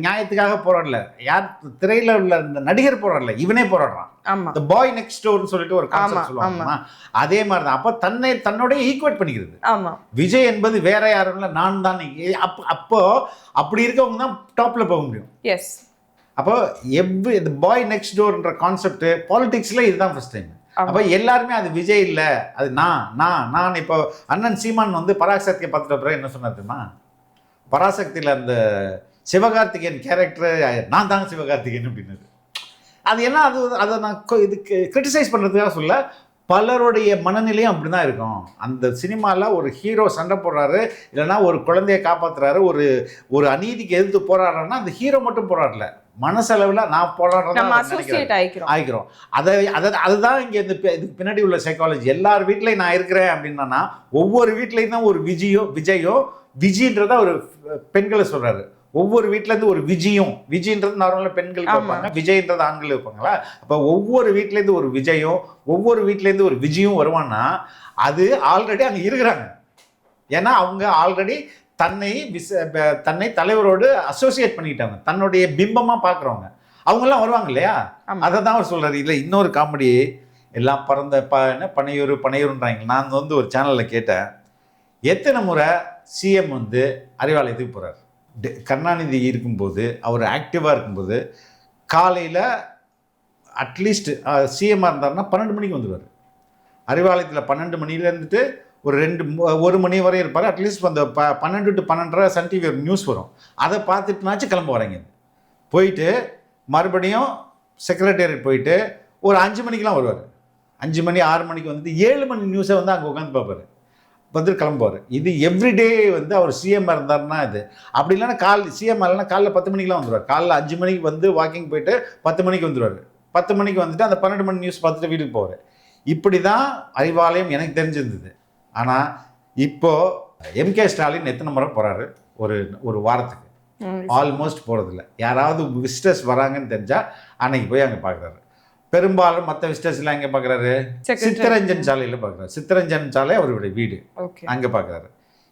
நியாயத்துக்காக போராடல, யார் திரையில உள்ள இந்த நடிகர் போராடல, இவனே போராடுறான். ஆமா, the boy next doorனு சொல்லிட்டு ஒரு கான்செப்ட் சொல்லுவாங்க. அதே மாதிரி தான். அப்ப தன்னோட ஈக்குவேட் பண்ணிக்கிறது. ஆமா, விஜய் என்பது வேற யாரும் இல்லை, நான் தான். அப்போ அப்படி இருக்கவங்க தான் டாப்ல போக முடியும். எஸ். அப்போ இந்த பாய் நெக்ஸ்ட் டோர்ன்ற கான்செப்ட் பாலிடிக்ஸ்ல இதுதான் ஃபர்ஸ்ட் டைம். அப்போ எல்லாருமே அது விஜய் இல்லை, அது நான். இப்போ அண்ணன் சீமான் வந்து பராசக்தியை பார்த்துட்ட பிறகு என்ன சொன்னார் தெரியுமா? பராசக்தியில் அந்த சிவகார்த்திகேயன் கேரக்டர் நான் தாங்க சிவகார்த்திகேயன் அப்படின்னது. அது என்ன, அதை நான் இதுக்கு கிரிட்டிசைஸ் பண்ணுறதுக்காக சொல்ல, பலருடைய மனநிலையும் அப்படி தான் இருக்கும். அந்த சினிமாவில் ஒரு ஹீரோ சண்டை போடுறாரு, இல்லைன்னா ஒரு குழந்தையை காப்பாற்றுறாரு, ஒரு அநீதிக்கு எதிர்த்து போராடுறாருன்னா அந்த ஹீரோ மட்டும் போராடல, மனசளவில் நான் போராடுறேன் ஆகிக்கிறோம். அதுதான் இங்கே இதுக்கு பின்னாடி உள்ள சைக்காலஜி. எல்லார் வீட்லையும் நான் இருக்கிறேன் அப்படின்னா, ஒவ்வொரு வீட்லையும் தான் ஒரு விஜயோ விஜின்றத ஒரு பெண்களை சொல்கிறாரு. ஒவ்வொரு வீட்டிலேருந்து ஒரு விஜின்றது நார்மலாக பெண்கள் வைப்பாங்க, விஜய்ன்றது ஆண்கள் வைப்பாங்களா? அப்போ ஒவ்வொரு வீட்டிலேருந்து ஒரு விஜயும் ஒவ்வொரு வீட்டிலேருந்து ஒரு விஜயும் வருவான்னா அது ஆல்ரெடி அங்கே இருக்கிறாங்க. ஏன்னா அவங்க ஆல்ரெடி தன்னை தலைவரோடு அசோசியேட் பண்ணிக்கிட்டாங்க, தன்னுடைய பிம்பமாக பார்க்குறவங்க அவங்கெல்லாம் வருவாங்க இல்லையா? அதை தான் அவர் சொல்கிறார். இல்லை, இன்னொரு காமெடி, எல்லாம் பறந்த பனையூருன்றாங்க. நான் வந்து ஒரு சேனலில் கேட்டேன், எத்தனை முறை சிஎம் வந்து அறிவாலயத்துக்கு போகிறார்? கருணாநிதி இருக்கும்போது, அவர் ஆக்டிவாக இருக்கும்போது காலையில் அட்லீஸ்ட் சிஎம்மாக இருந்தாருன்னா 12 மணிக்கு வந்துடுவார். அறிவாலயத்தில் 12 மணிலேருந்துட்டு ஒரு 1 மணி வரையும் இருப்பார். அட்லீஸ்ட் அந்த 12 to 12:30 சன் டிவி ஒரு நியூஸ் வரும், அதை பார்த்துட்டுனாச்சும் கிளம்ப வரீங்க. போயிட்டு மறுபடியும் செக்ரட்டேரியட் போயிட்டு ஒரு 5 மணிக்கெலாம் வருவார். 5 மணி 6 மணிக்கு வந்துட்டு 7 மணி நியூஸை வந்து அங்கே உட்காந்து பார்ப்பார், வந்து கிளம்புவார். இது எவ்ரிடே வந்து அவர் சிஎம் இருந்தாருன்னா இது. அப்படி இல்லைன்னா சிஎம் இல்லைன்னா காலைல 10 மணிக்கெலாம் வந்துடுவார். காலைல 5 மணிக்கு வந்து வாக்கிங் போயிட்டு 10 மணிக்கு வந்துடுவார். 10 மணிக்கு வந்துட்டு அந்த 12 மணி நியூஸ் பார்த்துட்டு வீட்டுக்கு போவார். இப்படி தான் அறிவாலயம் எனக்கு தெரிஞ்சிருந்தது. ஆனால் இப்போது எம்கே ஸ்டாலின் எத்தனை முறை போகிறாரு ஒரு வாரத்துக்கு? ஆல்மோஸ்ட் போகிறதில்ல. யாராவது விசிட்டர்ஸ் வராங்கன்னு தெரிஞ்சால் அன்னைக்கு போய் அங்கே பார்க்குறாரு. பெரும்பாலும் மற்ற விசிட்டர்ஸ்லாம் எங்கே பார்க்குறாரு? சித்தரஞ்சன் சாலையில் பார்க்குறாரு. சித்தரஞ்சன் சாலை அவருடைய வீடு, அங்கே பார்க்குறாரு.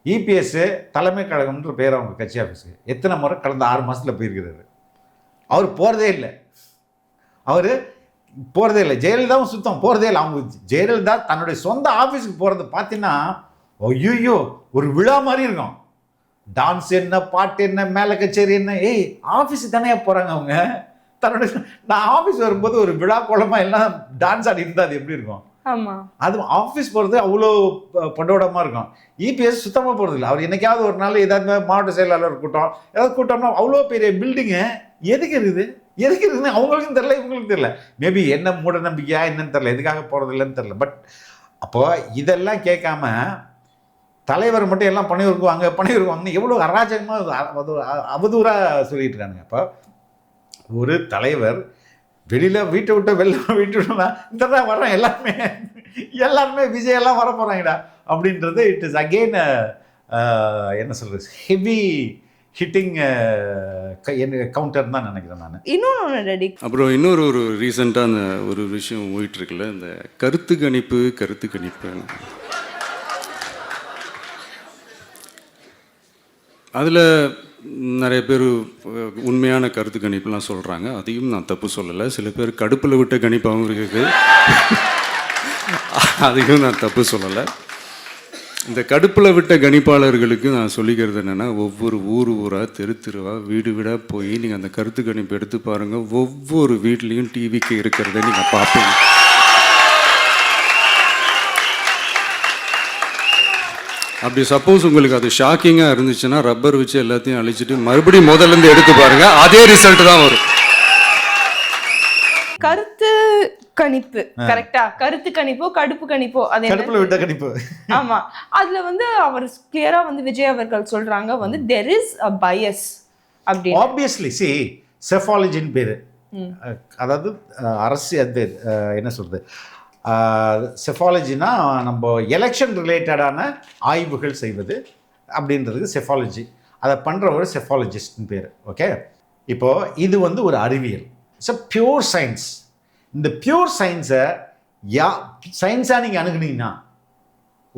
இபிஎஸ் தலைமை கழகம்ன்ற பேர் அவங்க கட்சி ஆஃபீஸுக்கு எத்தனை முறை கடந்த 6 மாதத்தில் போயிருக்கிறாரு. அவர் போகிறதே இல்லை. ஜெயலலிதாவும் சுத்தம் போகிறதே இல்லை. அவங்க ஜெயலலிதா தன்னுடைய சொந்த ஆஃபீஸுக்கு போகிறது பார்த்தீங்கன்னா ஐயோ ஒரு விழா மாதிரி இருக்கும். டான்ஸ் என்ன, பாட்டு என்ன, மேலே கச்சேரி என்ன. ஆஃபீஸுக்கு தானே போகிறாங்க அவங்க. நான் ஆஃபீஸ் வரும்போது ஒரு விழா கோலமாக எல்லாம் டான்ஸ் ஆடி இருந்தால் அது எப்படி இருக்கும்? அது ஆஃபீஸ் போகிறது அவ்வளோ படோடமாக இருக்கும். இபிஎஸ் சுத்தமாக போகிறது இல்லை. அவர் என்னைக்காவது ஒரு நாள் ஏதாவது மாவட்ட செயலாளர் கூட்டம் ஏதாவது கூட்டம்னா அவ்வளோ பெரிய பில்டிங்கு எதுக்கு இருக்குதுன்னு அவங்களுக்கும் தெரில, இவங்களுக்கும் தெரில. மேபி என்ன மூட நம்பிக்கையா என்னன்னு தெரில, எதுக்காக போகிறது இல்லைன்னு தெரில. பட் அப்போ இதெல்லாம் கேட்காம தலைவர் மட்டும் எல்லாம் பணியுறுக்குவாங்கன்னு எவ்வளோ அராஜகமாக அவதூறாக சொல்லிட்டு இருக்கானுங்க. அப்போ ஒரு தலைவர் வெளியில் வீட்டை விட்டுனா இந்த தான் வர்றேன், எல்லாருமே விஜயெல்லாம் வர போகிறாங்கடா அப்படின்றது இட் இஸ் அகெயின் என்ன சொல்கிறது, ஹெவி ஹிட்டிங் கவுண்டர் தான் நினைக்கிறேன் நான். இன்னொன்று அப்புறம் ஒரு ரீசெண்டாக அந்த ஒரு விஷயம் போயிட்டுருக்குல்ல, இந்த கருத்து கணிப்பு அதில் நிறைய பேர் உண்மையான கருத்து கணிப்புலாம் சொல்கிறாங்க. அதையும் நான் தப்பு சொல்லலை. சில பேர் கடுப்பில் விட்ட கணிப்பாகவும் இருக்குது, அதையும் நான் தப்பு சொல்லலை. இந்த கடுப்பில் விட்ட கணிப்பாளர்களுக்கு நான் சொல்லிக்கிறது என்னென்னா, ஒவ்வொரு ஊராக தெருவாக வீடாக போய் நீங்கள் அந்த கருத்து கணிப்பு எடுத்து பாருங்கள். ஒவ்வொரு வீட்லேயும் டிவிக்கு இருக்கிறத நீங்கள் பார்ப்பீங்க. அப்படி சப்போஸ் உங்களுக்கு அது ஷாக்கிங்காக இருந்துச்சுன்னா ரப்பர் வச்சு எல்லாத்தையும் அழிச்சிட்டு மறுபடியும் முதல்லேருந்து எடுத்து பாருங்க, அதே ரிசல்ட் தான் வரும். கருத்து கணிப்பு கரெக்டா? கருத்து கணிப்போ கடுப்பு கணிப்போ, அது கடுப்புல விட்ட கணிப்பு. ஆமா, அதுல வந்து அவர் கிளியரா வந்து விஜய் அவர்கள் சொல்றாங்க வந்து there is a bias அப்படி. Obviously, see, செஃபாலஜின்னு பேர். அதாவது அரசியல் பேர் என்ன சொல்கிறது, செஃபாலஜினா நம்ம எலெக்ஷன் ரிலேட்டடான ஆய்வுகள் செய்வது அப்படின்றதுக்கு செஃபாலஜி. அதை பண்ணுற ஒரு செஃபாலஜிஸ்ட்னு பேர். ஓகே, இப்போது இது வந்து ஒரு அறிவியல், இட்ஸ் அ பியூர் சயின்ஸ். இந்த பியூர் சயின்ஸை சயின்ஸாக நீங்கள் அணுகுனீங்கன்னா,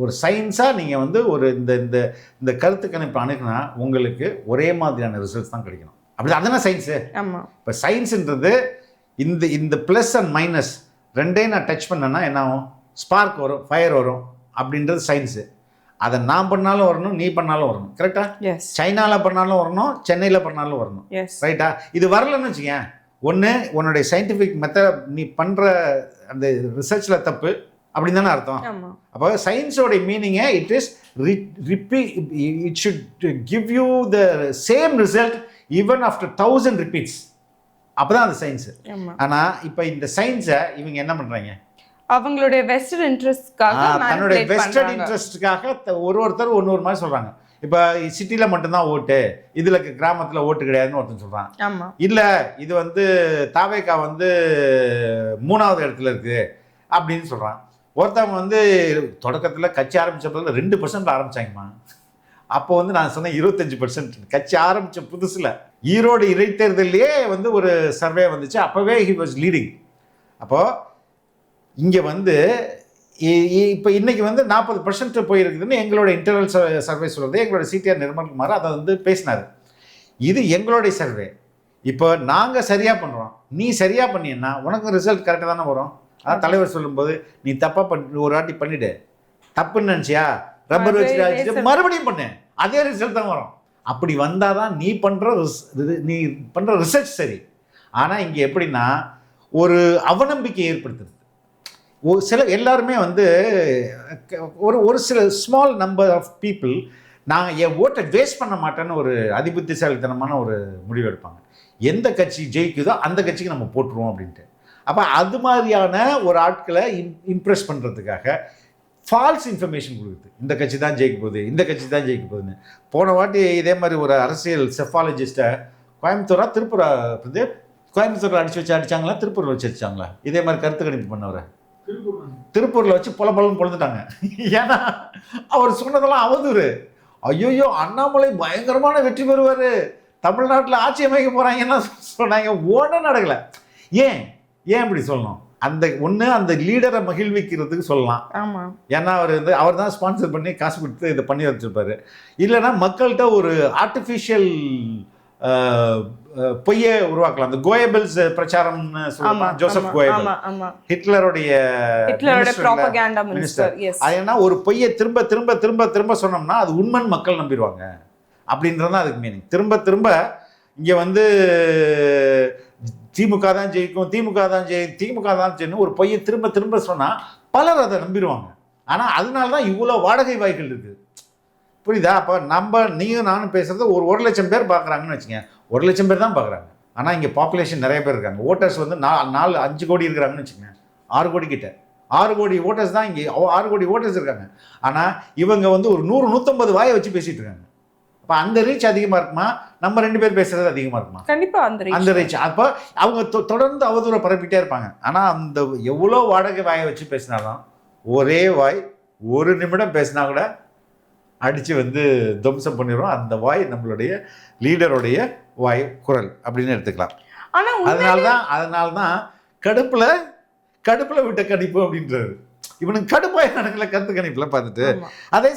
ஒரு சயின்ஸாக நீங்கள் வந்து ஒரு இந்த இந்த இந்த கருத்து கணிப்பு அணுகுனா உங்களுக்கு ஒரே மாதிரியான ரிசல்ட்ஸ் தான் கிடைக்கணும். அப்படி அதுனா சயின்ஸு. இப்போ சயின்ஸுன்றது இந்த இந்த ப்ளஸ் அண்ட் மைனஸ் ரெண்டையும் நான் டச் பண்ணேன்னா என்ன ஆகும், ஸ்பார்க் வரும், ஃபயர் வரும் அப்படின்றது சயின்ஸு. அதை நான் பண்ணாலும் வரணும், நீ பண்ணாலும் வரணும். கரெக்டாக சைனாவில் பண்ணாலும் வரணும், சென்னையில் பண்ணாலும் வரணும். ரைட்டா? இது வரலன்னு வச்சுக்கேன், ஒன்று உன்னுடைய சயின்டிஃபிக் மெத்தட் நீ பண்ணுற அந்த ரிசர்ச்சில் தப்பு அப்படின்னு தானே அர்த்தம். அப்போ சயின்ஸோடைய மீனிங்கே it is it should give you the same result even after 1000 repeats. அப்போ தான் அது சயின்ஸு. ஆனால் இப்போ இந்த சயின்ஸை இவங்க என்ன பண்ணுறாங்க, அவங்களுடைய வெஸ்டட் இன்ட்ரெஸ்ட்காக, தன்னுடைய வெஸ்டட் இன்ட்ரெஸ்ட்டுக்காக ஒருத்தர் ஒன்று மாதிரி சொல்கிறாங்க. இப்போ சிட்டியில் மட்டும்தான் ஓட்டு, இதில் கிராமத்தில் ஓட்டு கிடையாதுன்னு ஒருத்தன் சொல்கிறான். இல்லை இது வந்து தாவேகா வந்து 3வது இடத்துல இருக்குது அப்படின்னு சொல்கிறான். ஒருத்தவங்க வந்து தொடக்கத்தில் கட்சி ஆரம்பித்தப்போ 2% ஆரம்பித்தாங்கம்மா. அப்போ வந்து நான் சொன்னேன் 25%. கட்சி ஆரம்பித்த புதுசில் ஈரோடு இடைத்தேர்தலையே வந்து ஒரு சர்வே வந்துச்சு, அப்போவே ஹி வாஸ் லீடிங். அப்போது இங்கே வந்து இப்போ இன்றைக்கி வந்து 40% போயிருக்குதுன்னு எங்களோட இன்டர்னல் சர்வே சொல்கிறது. எங்களோட சிடிஆர் நிர்மல்குமார் அதை வந்து பேசினார். இது எங்களுடைய சர்வே. இப்போ நாங்கள் சரியாக பண்ணுறோம், நீ சரியாக பண்ணினா உனக்கு ரிசல்ட் கரெக்டாக தானே வரும். அதான் தலைவர் சொல்லும்போது நீ தப்பாக ஒரு வாட்டி பண்ணிவிடு, தப்புன்னு நினச்சியா ரப்பர் வச்சு மறுபடியும் பண்ணு, அதே ரிசல்ட் தான் வரும். அப்படி வந்தால் தான் நீ பண்ணுற ரிசர்ச் சரி. ஆனால் இங்கே எப்படின்னா ஒரு அவநம்பிக்கை ஏற்படுத்துறது. சில எல்லாருமே வந்து ஒரு சில ஸ்மால் நம்பர் ஆஃப் பீப்புள் நாங்கள் என் ஓட்டை வேஸ்ட் பண்ண மாட்டேன்னு ஒரு அதிபுத்திசாலித்தனமான ஒரு முடிவு எடுப்பாங்க. எந்த கட்சி ஜெயிக்குதோ அந்த கட்சிக்கு நம்ம போட்டுருவோம் அப்படின்ட்டு. அப்போ அது மாதிரியான ஒரு ஆட்களை இம்ப்ரெஸ் பண்ணுறதுக்காக ஃபால்ஸ் இன்ஃபர்மேஷன் கொடுக்குது. இந்த கட்சி தான் ஜெயிக்க போகுது, இந்த கட்சி தான் ஜெயிக்க போகுதுன்னு. போன வாட்டி இதே மாதிரி ஒரு அரசியல் செஃபாலஜிஸ்ட்டை கோயம்புத்தூரில் அடிச்சாங்களா, திருப்பூரில் வச்சு அடிச்சாங்களா, இதே மாதிரி கருத்து கணிப்பு பண்ணவரை திருப்பூரில் வச்சு பொலன்னு பொழுதுட்டாங்க. ஏன்னா அவர் சொன்னதெல்லாம் அவதூறு. ஐயோயோ அண்ணாமலை பயங்கரமான வெற்றி பெறுவார், தமிழ்நாட்டில் ஆட்சி அமைக்க போகிறாங்கன்னா சொன்னாங்க. ஒன்றும் நடக்கலை. ஏன் இப்படி சொல்லணும்? அந்த ஒன்று அந்த லீடரை மகிழ்விக்கிறதுக்கு சொல்லலாம். ஏன்னா அவர் தான் ஸ்பான்சர் பண்ணி காசு கொடுத்து இதை பண்ணி வச்சுருப்பாரு. இல்லைன்னா மக்கள்கிட்ட ஒரு ஆர்டிஃபிஷியல் பொய்யை உருவாக்கலாம். அந்த கோயபிள்ஸ் பிரச்சாரம்னு சொல்லலாம். ஜோசப் கோயபிள் ஹிட்லருடைய மினிஸ்டர். அது என்ன, ஒரு பொய்யை திரும்ப திரும்ப திரும்ப திரும்ப சொன்னோம்னா அது உண்மைன்னு மக்கள் நம்பிடுவாங்க அப்படின்றதான் அதுக்கு மீனிங். திரும்ப திரும்ப இங்கே வந்து திமுக தான் ஜெயிக்கும், திமுக தான் ஜெயிக்கும் ஒரு பொய்யை திரும்ப திரும்ப சொன்னால் பலர் அதை நம்பிடுவாங்க. ஆனால் அதனால தான் இவ்வளோ வாடகை வாய்கள் இருக்குது. புரியுதா? அப்போ நீயும் நானும் பேசுகிறது ஒரு 1 லட்சம் பேர் பார்க்குறாங்கன்னு வச்சுங்க. 1 லட்சம் பேர் தான் பார்க்குறாங்க. ஆனால் இங்கே பாப்புலேஷன் நிறைய பேர் இருக்காங்க. ஓட்டர்ஸ் வந்து 5 கோடி இருக்கிறாங்கன்னு வச்சுக்கோங்க. 6 கோடி கிட்ட 6 கோடி ஓட்டர்ஸ் தான் இங்கே 6 கோடி ஓட்டர்ஸ் இருக்காங்க. ஆனால் இவங்க வந்து ஒரு 100-150 வாயை வச்சு பேசிகிட்டு இருக்காங்க. அப்போ அந்த ரீச் அதிகமாக இருக்குமா, நம்ம 2 பேர் பேசுகிறது அதிகமாக இருக்குமா? கண்டிப்பாக அந்த ரீச். அப்போ அவங்க தொடர்ந்து அவதூறை பரப்பிட்டே இருப்பாங்க. ஆனால் அந்த எவ்வளோ வாடகை வாயை வச்சு பேசினாலும் ஒரே வாய் 1 நிமிடம் பேசினா கூட அடித்து வந்து துவம்சம் பண்ணிடுறோம். அந்த வாய் நம்மளுடைய லீடருடைய வாய் குரல் அப்படின்னு எடுத்துக்கலாம். அதனால தான் கடுப்பில் விட்ட கணிப்பு அப்படின்றது. இவனுக்கு கடுப்பாக நடக்கல கருத்து கணிப்பில் பார்த்துட்டு. அதே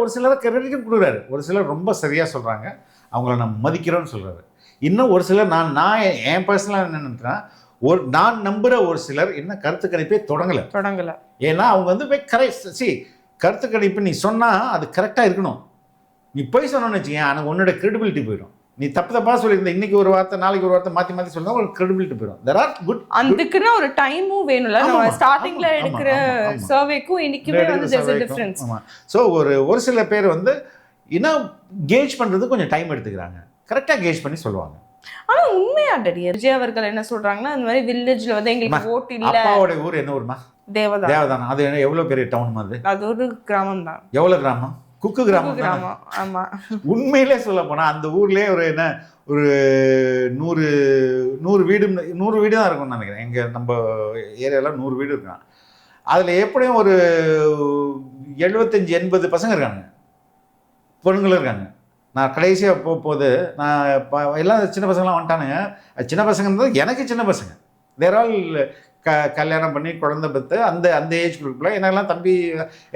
ஒரு சிலரை கிரெடிட்டும் கொடுக்குறாரு. ஒரு சிலர் ரொம்ப சரியாக சொல்கிறாங்க, அவங்கள நம்ம மதிக்கிறோன்னு சொல்கிறாரு. இன்னும் ஒரு சிலர் நான் என் பர்சனலாக என்ன நினைக்கிறேன், நான் நம்புகிற ஒரு சிலர் இன்னும் கருத்து கணிப்பே தொடங்கலை. ஏன்னா அவங்க வந்து போய் கருத்து கணிப்பு நீ சொன்னால் அது கரெக்டாக இருக்கணும். நீ போய் சொன்னோன்னு வச்சுக்கேன், ஆனால் உன்னோட கிரெடிபிலிட்டி போயிடும். நீ தப்பாக சொல்லியிருந்த இன்னைக்கு ஒரு வார்த்தை நாளைக்கு ஒரு வார்த்தை மாற்றி சொன்னா ஒரு கிரெடிபிலிட்டி போயிடும். There are good. அதுக்குன்னு ஒரு டைமும் வேணும்ல. நம்ம ஸ்டார்டிங்ல எடுக்கிற சர்வேக்கும் இன்னைக்குமே வந்து there's a difference. ஸோ ஒரு சில பேர் வந்து இன்னும் கேஜ் பண்ணுறது கொஞ்சம் டைம் எடுத்துக்கிறாங்க. கரெக்டாக கேஜ் பண்ணி சொல்லுவாங்க. ஆனா உண்மையா டடி விஜய் அவர்கள் என்ன சொல்றாங்கன்னா, இந்த மாதிரி வில்லேஜ்ல வந்து எங்களுக்கு ஓட் இல்ல. அப்பாவோட ஊர் என்ன ஊர்மா? தேவதானம். அது எவ்வளவு பெரிய டவுன்? அது ஒரு கிராமம் தான். எவ்வளவு கிராமம்? குக்கு கிராமம் தானே? கிராமம். ஆமா. உண்மையிலே சொல்ல போனா அந்த ஊர்லயே ஒரு என்ன ஒரு 100 வீடு தான் இருக்கும்னு நினைக்கிறேன். எங்க நம்ம ஏரியால 100 வீடு இருக்கான். அதுல எப்படியும் ஒரு 75-80 பசங்க இருக்காங்க, பொண்ணுங்களும் இருக்காங்க. நான் கடைசியாக போகும்போது நான் எல்லாம் சின்ன பசங்களாம் வந்துட்டானுங்க. சின்ன பசங்கன்றது எனக்கு சின்ன பசங்க. தேர் ஆல் கல்யாணம் பண்ணி குழந்தை பெற்று அந்த ஏஜ் குரூப்பில் என்னெல்லாம் தம்பி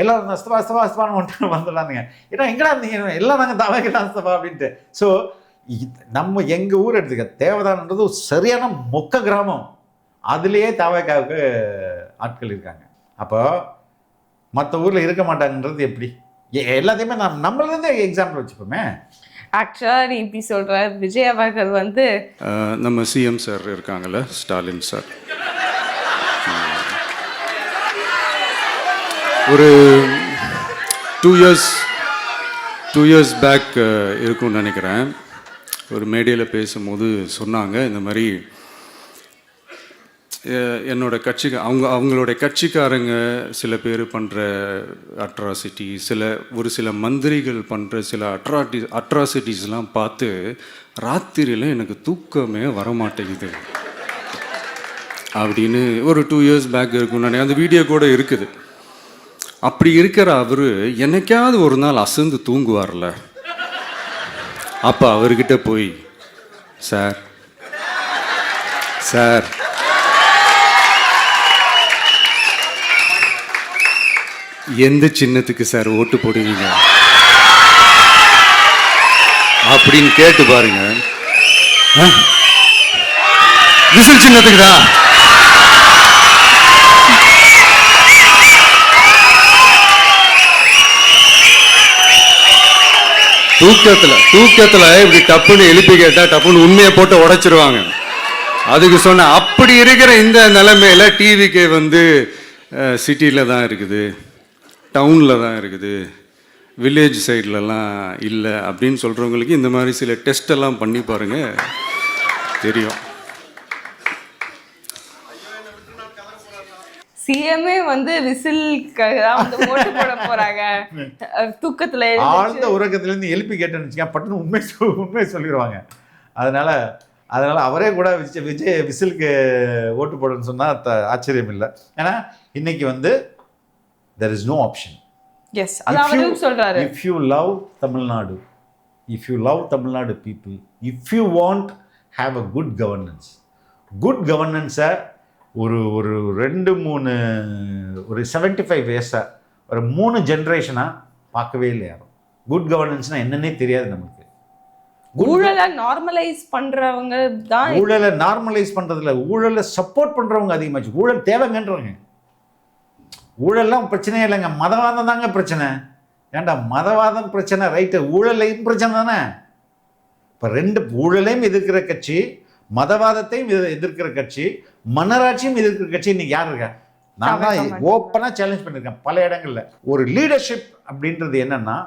எல்லாம் அஸ்தபான்னு வந்துடானுங்க. ஏன்னா எங்கடா இருந்தீங்க? எல்லாம் நாங்கள் தாவேக்கா அஸ்தபா அப்படின்ட்டு. ஸோ நம்ம எங்கள் ஊர் எடுத்துக்க தேவதானன்றது ஒரு சரியான மொக்க கிராமம். அதுலேயே தாவேக்காவுக்கு ஆட்கள் இருக்காங்க. அப்போ மற்ற ஊரில் இருக்க மாட்டாங்கன்றது எப்படி? எல்லாத்தையுமே நம்மளே எக்ஸாம்பிள் வச்சுப்போமே. ஆக்சுவலாக நீ இப்படி சொல்கிற, விஜய் அவர்கள் வந்து நம்ம சிஎம் சார் இருக்காங்கல்ல, ஸ்டாலின் சார், ஒரு 2 இயர்ஸ் பேக் இருக்கும்னு நினைக்கிறேன். ஒரு மேடையில் பேசும்போது சொன்னாங்க, இந்த மாதிரி என்னோட கட்சிக்கு அவங்களோட கட்சிக்காரங்க சில பேர் பண்ணுற அட்ராசிட்டி, ஒரு சில மந்திரிகள் பண்ணுற சில அட்ராசிட்டிஸ்லாம் பார்த்து ராத்திரியில் எனக்கு தூக்கமே வரமாட்டேங்குது அப்படின்னு ஒரு 2 இயர்ஸ் பேக் இருக்கும்னு நினைக்கிறேன். அந்த வீடியோ கூட இருக்குது. அப்படி இருக்கிற அவர் என்னைக்காவது ஒரு நாள் அசந்து தூங்குவார்ல, அப்போ அவர்கிட்ட போய் சார் எந்த சின்னத்துக்கு சார் ஓட்டு போடுவீங்க அப்படின்னு கேட்டு பாருங்க. விசில் சின்னத்துக்கு தான். தூக்கத்துல இப்படி டப்புன்னு எழுப்பி கேட்டா டப்புன்னு உண்மையை போட்டு உடைச்சிருவாங்க. அதுக்கு சொன்ன அப்படி இருக்கிற இந்த நிலைமையில டிவிக்கு வந்து சிட்டியில தான் இருக்குது, டவுனில் தான் இருக்குது, வில்லேஜ் சைட்லலாம் இல்லை அப்படின்னு சொல்கிறவங்களுக்கு இந்த மாதிரி சில டெஸ்ட் எல்லாம் பண்ணி பாருங்க, தெரியும். சிஎம்ஏ வந்து விசில்க்கு வந்து ஓட்டு போட போறாங்க. தூக்கத்துல ஆழ்ந்த உறக்கத்திலேருந்து எழுப்பி கேட்டேன்னு பட்டுன்னு உண்மை சொல்லிடுவாங்க. அதனால அவரே கூட விஜய் விசிலுக்கு ஓட்டு போடணும்னு சொன்னால் ஆச்சரியம் இல்லை. ஏன்னா இன்னைக்கு வந்து there is no option. Yes, அது அவரும் சொல்றாரு. If you love Tamil Nadu, if you love Tamil Nadu people, if you want have a good governance ஒரு 2-3 ஒரு 75 இயர்ஸா ஒரு 3 ஜெனரேஷனா பார்க்கவே இல்லை யாரும். குட் கவர்னன்ஸ்னா என்னன்னே தெரியாது நமக்கு. ஊழலை நார்மலைஸ் பண்றவங்க தான். ஊழலை நார்மலைஸ் பண்றதுல ஊழலை சப்போர்ட் பண்றவங்க அதிகமாச்சு. ஊழல் தேவைங்கன்றவங்க. ஊழல்லாம் பிரச்சனையே இல்லைங்க, மதவாதம் தாங்க பிரச்சனை. ஏன்டா மதவாதம் பிரச்சனை ரைட்டு, ஊழலையும் பிரச்சனை தானே. இப்போ 2 ஊழலையும் எதிர்க்கிற கட்சி, மதவாதத்தையும் எதிர்க்கிற கட்சி, மன்னராட்சியும் எதிர்க்கிற கட்சி இன்னைக்கு யார் இருக்கா? நான் தான் ஓப்பனாக சேலஞ்ச் பண்ணியிருக்கேன் பல இடங்களில். ஒரு லீடர்ஷிப் அப்படின்றது என்னன்னா,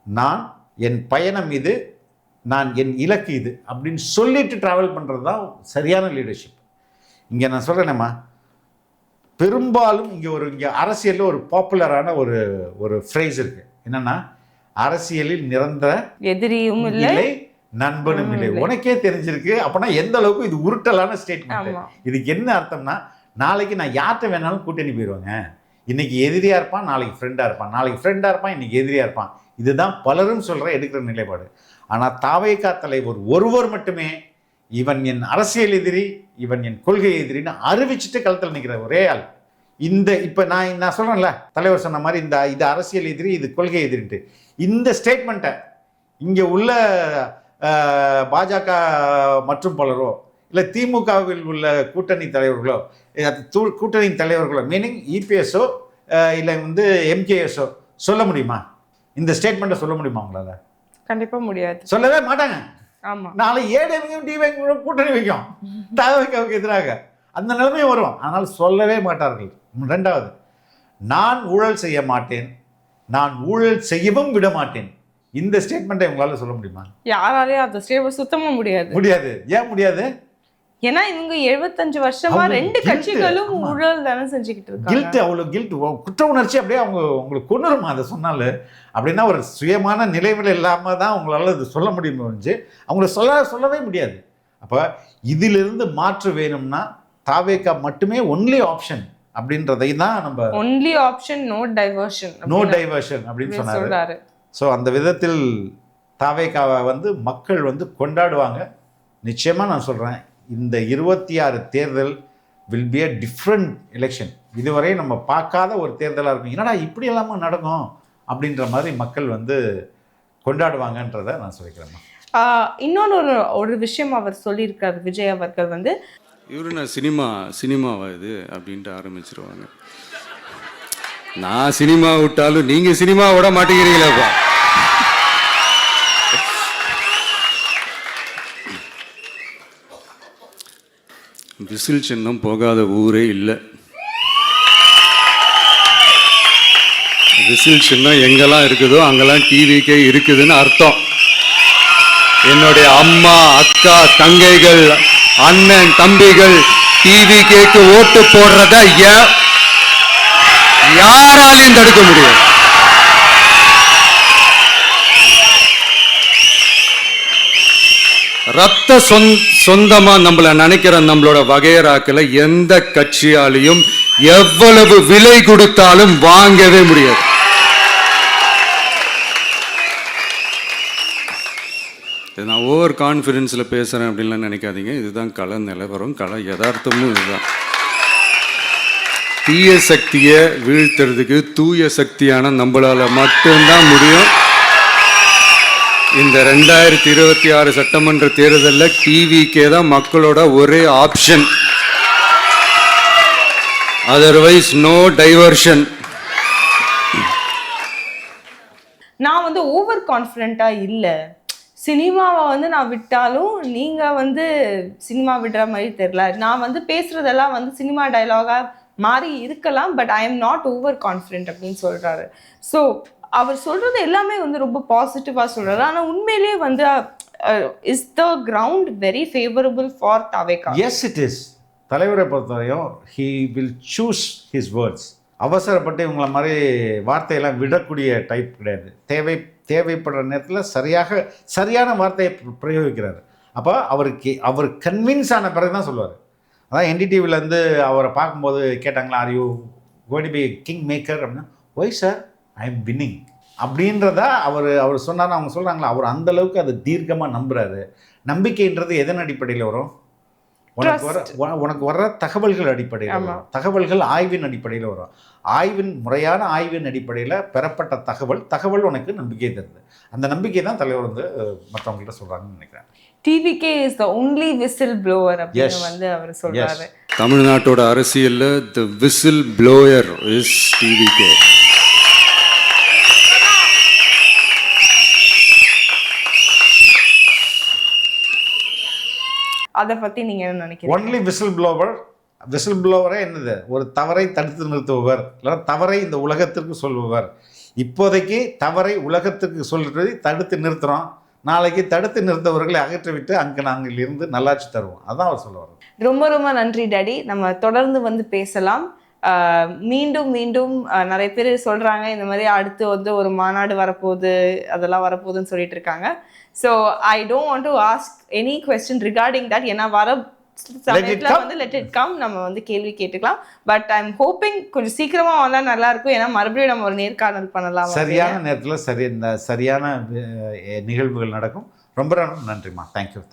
நான் என் பயணம் இது, நான் என் இலக்கு இது அப்படின்னு சொல்லிட்டு ட்ராவல் பண்ணுறது தான் சரியான லீடர்ஷிப். இங்கே நான் சொல்கிறேனேம்மா, பெரும்பாலும் இங்கே அரசியலில் ஒரு பாப்புலரான ஒரு ஃப்ரேஸ் இருக்கு. என்னன்னா, அரசியலில் நிரந்தர எதிரியும் இல்லை, நண்பனும் இல்லை. உனக்கே தெரிஞ்சிருக்கு. அப்பனா எந்த அளவுக்கு இது உருட்டலான ஸ்டேட்மெண்ட். இதுக்கு என்ன அர்த்தம்னா, நாளைக்கு நான் யார்கிட்ட வேணாலும் கூட்டணி போயிடுவாங்க. இன்னைக்கு எதிரியா இருப்பான், நாளைக்கு ஃப்ரெண்டா இருப்பான், நாளைக்கு ஃப்ரெண்டா இருப்பான், இன்னைக்கு எதிரியா இருப்பான். இதுதான் பலரும் சொல்ற எடுக்கிற நிலைப்பாடு. ஆனா தாவேகா தலைவர் ஒருவர் மட்டுமே இவன் என் அரசியல் எதிரி, இவன் என் கொள்கை எதிரின்னு அறிவிச்சுட்டு களத்தில் நிற்கிற ஒரே ஆள். இப்போ நான் சொல்றேன்ல, தலைவர் சொன்ன மாதிரி இது அரசியல் எதிரி, இது கொள்கை எதிரின்ட்டு இந்த ஸ்டேட்மெண்ட்டை இங்கே உள்ள பாஜக மற்றும் பலரோ இல்லை திமுகவில் உள்ள கூட்டணி தலைவர்களோ, கூட்டணியின் தலைவர்களோ, மீனிங் இபிஎஸ்ஓ இல்லை வந்து எம்கேஎஸ்ஓ சொல்ல முடியுமா? இந்த ஸ்டேட்மெண்ட்டை சொல்ல முடியுமா உங்களால? கண்டிப்பா முடியாது, சொல்லவே மாட்டாங்க. ஆமா, நாளை ஏடிஎம்கேயும் டிவிஎம்கேயும் கூட்டணி வைக்கும் தாவேகாவுக்கு எதிராக. அந்த நிலைமையும் வரும். ஆனால் சொல்லவே மாட்டார்கள். 2வது, நான் ஊழல் செய்ய மாட்டேன், நான் ஊழல் செய்யவும் விட மாட்டேன். இந்த ஸ்டேட்மெண்ட்டை உங்களால சொல்ல முடியுமா? யாராலையும் அந்த ஸ்டேட்மெண்ட் சுத்தமா முடியாது. ஏன் முடியாது? ஏன்னா இவங்க 75 வருஷமா அவங்க ரெண்டு guilt, கட்சிகளும் ஆமா. ஊழல் தானே செஞ்சுக்கிட்டு இருக்காங்க. கில்ட், அவ்வளோ கில்ட், குற்ற உணர்ச்சி அப்படியே உங்களுக்கு கொண்டுருமா அதை சொன்னாலும். அப்படின்னா ஒரு சுயமான நிலைமையில் இல்லாமல் தான் அவங்களால இது சொல்ல முடியுமே ஒழிஞ்சு அவங்கள சொல்லவே முடியாது. அப்போ இதிலிருந்து மாற்று வேணும்னா தாவேகா மட்டுமே ஒன்லி ஆப்ஷன் அப்படின்றதை தான் நம்ம ஒன்லி ஆப்ஷன், நோ டைவர்ஷன் அப்படின்னு சொன்னாரு. ஸோ அந்த விதத்தில் தாவேகாவை மக்கள் கொண்டாடுவாங்க. நிச்சயமாக நான் சொல்கிறேன், இந்த 26 தேர்தல் will be a different election. இதுவரை நம்ம பார்க்காத ஒரு தேர்தலாக இருக்கும். என்னடா இப்படி எல்லாமே நடக்கும் அப்படின்ற மாதிரி மக்கள் கொண்டாடுவாங்கன்றதை நான் சொல்லிக்கிறேன். இன்னொன்று ஒரு விஷயம் அவர் சொல்லியிருக்கார் விஜய் அவர்கள் இவரு நான் சினிமாவா இது அப்படின்ட்டு ஆரம்பிச்சிருவாங்க. நான் சினிமா விட்டாலும் நீங்க சினிமா விட மாட்டேங்கிறீங்களேப்பா. விசில் சின்னம் போகாத ஊரே இல்லை. விசில் சின்னம் எங்கெல்லாம் இருக்குதோ அங்கெல்லாம் டிவிக்கே இருக்குதுன்னு அர்த்தம். என்னுடைய அம்மா, அக்கா, தங்கைகள், அண்ணன், தம்பிகள் டிவிக்கு ஓட்டு போடுறத யாராலையும் தடுக்க முடியும். ரத்த சொந்தமா நம்மள நினைக்கிற நம்மளோட வகையராக்களை எந்த கட்சியாலையும் எவ்வளவு விலை கொடுத்தாலும் வாங்கவே முடியாது. நான் ஓவர் கான்ஃபிடென்ஸில் பேசுகிறேன் அப்படின்லாம் நினைக்காதீங்க. இதுதான் கள நிலவரம், கள யதார்த்தமும் இதுதான். தீய சக்தியை வீழ்த்துறதுக்கு தூய சக்தியான நம்மளால் மட்டும்தான் முடியும். இந்த 2026 சட்டமன்ற தேர்தலில் டிவிக்கே தான் மக்களோட ஒரே ஆப்ஷன். Otherwise no diversion. நான் ஓவர் கான்ஃபிடென்ட்டாக இல்லை. சினிமாவை நான் விட்டாலும் நீங்கள் சினிமா விடுற மாதிரி தெரியல. நான் பேசுகிறதெல்லாம் சினிமா டைலாகாக மாறி இருக்கலாம், but I am not over confident அப்படின்னு சொல்கிறாரு. ஸோ அவர் சொல்கிறது எல்லாமே ரொம்ப பாசிட்டிவாக சொல்கிறாரு. ஆனால் உண்மையிலேயே is the ground very favourable for Thaveka? Yes, it is. தலைவரை பொறுத்தவரையும் he will choose his words. அவசரப்பட்டு இவங்களை மாதிரி வார்த்தையெல்லாம் விடக்கூடிய டைப் கிடையாது. தேவைப்படுற நேரத்தில் சரியான வார்த்தையை பிரயோகிக்கிறார். அப்போ அவர் கன்வின்ஸ் ஆன பிறகு தான் சொல்லுவார். அதான் என்டிடிவிலேருந்து அவரை பார்க்கும்போது கேட்டாங்களா, are you going to be king maker அப்படின்னா, why sir I am winning அப்படின்றத அவர் சொன்னார். அவங்க சொல்கிறாங்களா, அவர் அந்தளவுக்கு அதை தீர்க்கமாக நம்புகிறாரு. நம்பிக்கைன்றது எதன் அடிப்படையில் வரும்? உனக்கு வர்ற தகவல்கள் அடிப்படையில் வரும். தகவல்கள் ஆய்வின் அடிப்படையில் வரும். முறையான ஆய்வின் அடிப்படையில் பெறப்பட்ட தகவல் உனக்கு நம்பிக்கை தருது. அந்த நம்பிக்கை தான் தலைவர் மற்றவங்கள்ட்ட சொல்றாங்கன்னு நினைக்கிறேன். TVK is the only whistle blower அப்படின்னு அவர் சொல்றாரு. தமிழ்நாட்டோட அரசியல்ல தி விசில் ப்ளோயர் இஸ் டிவிகே. அதை பற்றி நீங்கள் என்ன நினைக்கிறீங்க? ஒன்லி விசில் ப்ளோவரே என்னது? ஒரு தவறை தடுத்து நிறுத்துபவர், இல்லை தவறை இந்த உலகத்திற்கு சொல்பவர். இப்போதைக்கு தவறை உலகத்துக்கு சொல்றதை தடுத்து நிறுத்துகிறோம். நாளைக்கு தடுத்து நிறுத்தவர்களை அகற்றிவிட்டு அங்கே நாங்கள் இருந்து நல்லாட்சி தருவோம். அதான் அவர் சொல்லுவார். ரொம்ப ரொம்ப நன்றி டாடி. நம்ம தொடர்ந்து பேசலாம். மீண்டும் நிறைய பேர் சொல்கிறாங்க இந்த மாதிரி அடுத்து ஒரு மாநாடு வரப்போகுது, அதெல்லாம் வரப்போகுதுன்னு சொல்லிட்டு இருக்காங்க. So I don't want to ask any question regarding that. ஏன்னா வர சமயத்தில் லெட் இட் கம், நம்ம கேள்வி கேட்டுக்கலாம். பட் ஐ எம் ஹோப்பிங் கொஞ்சம் சீக்கிரமாக வந்தால் நல்லா இருக்கும். ஏன்னா மறுபடியும் நம்ம ஒரு நேர்காணல் பண்ணலாம். சரியான நேரத்தில் சரியான நிகழ்வுகள் நடக்கும். ரொம்ப நன்றிம்மா. தேங்க்யூ.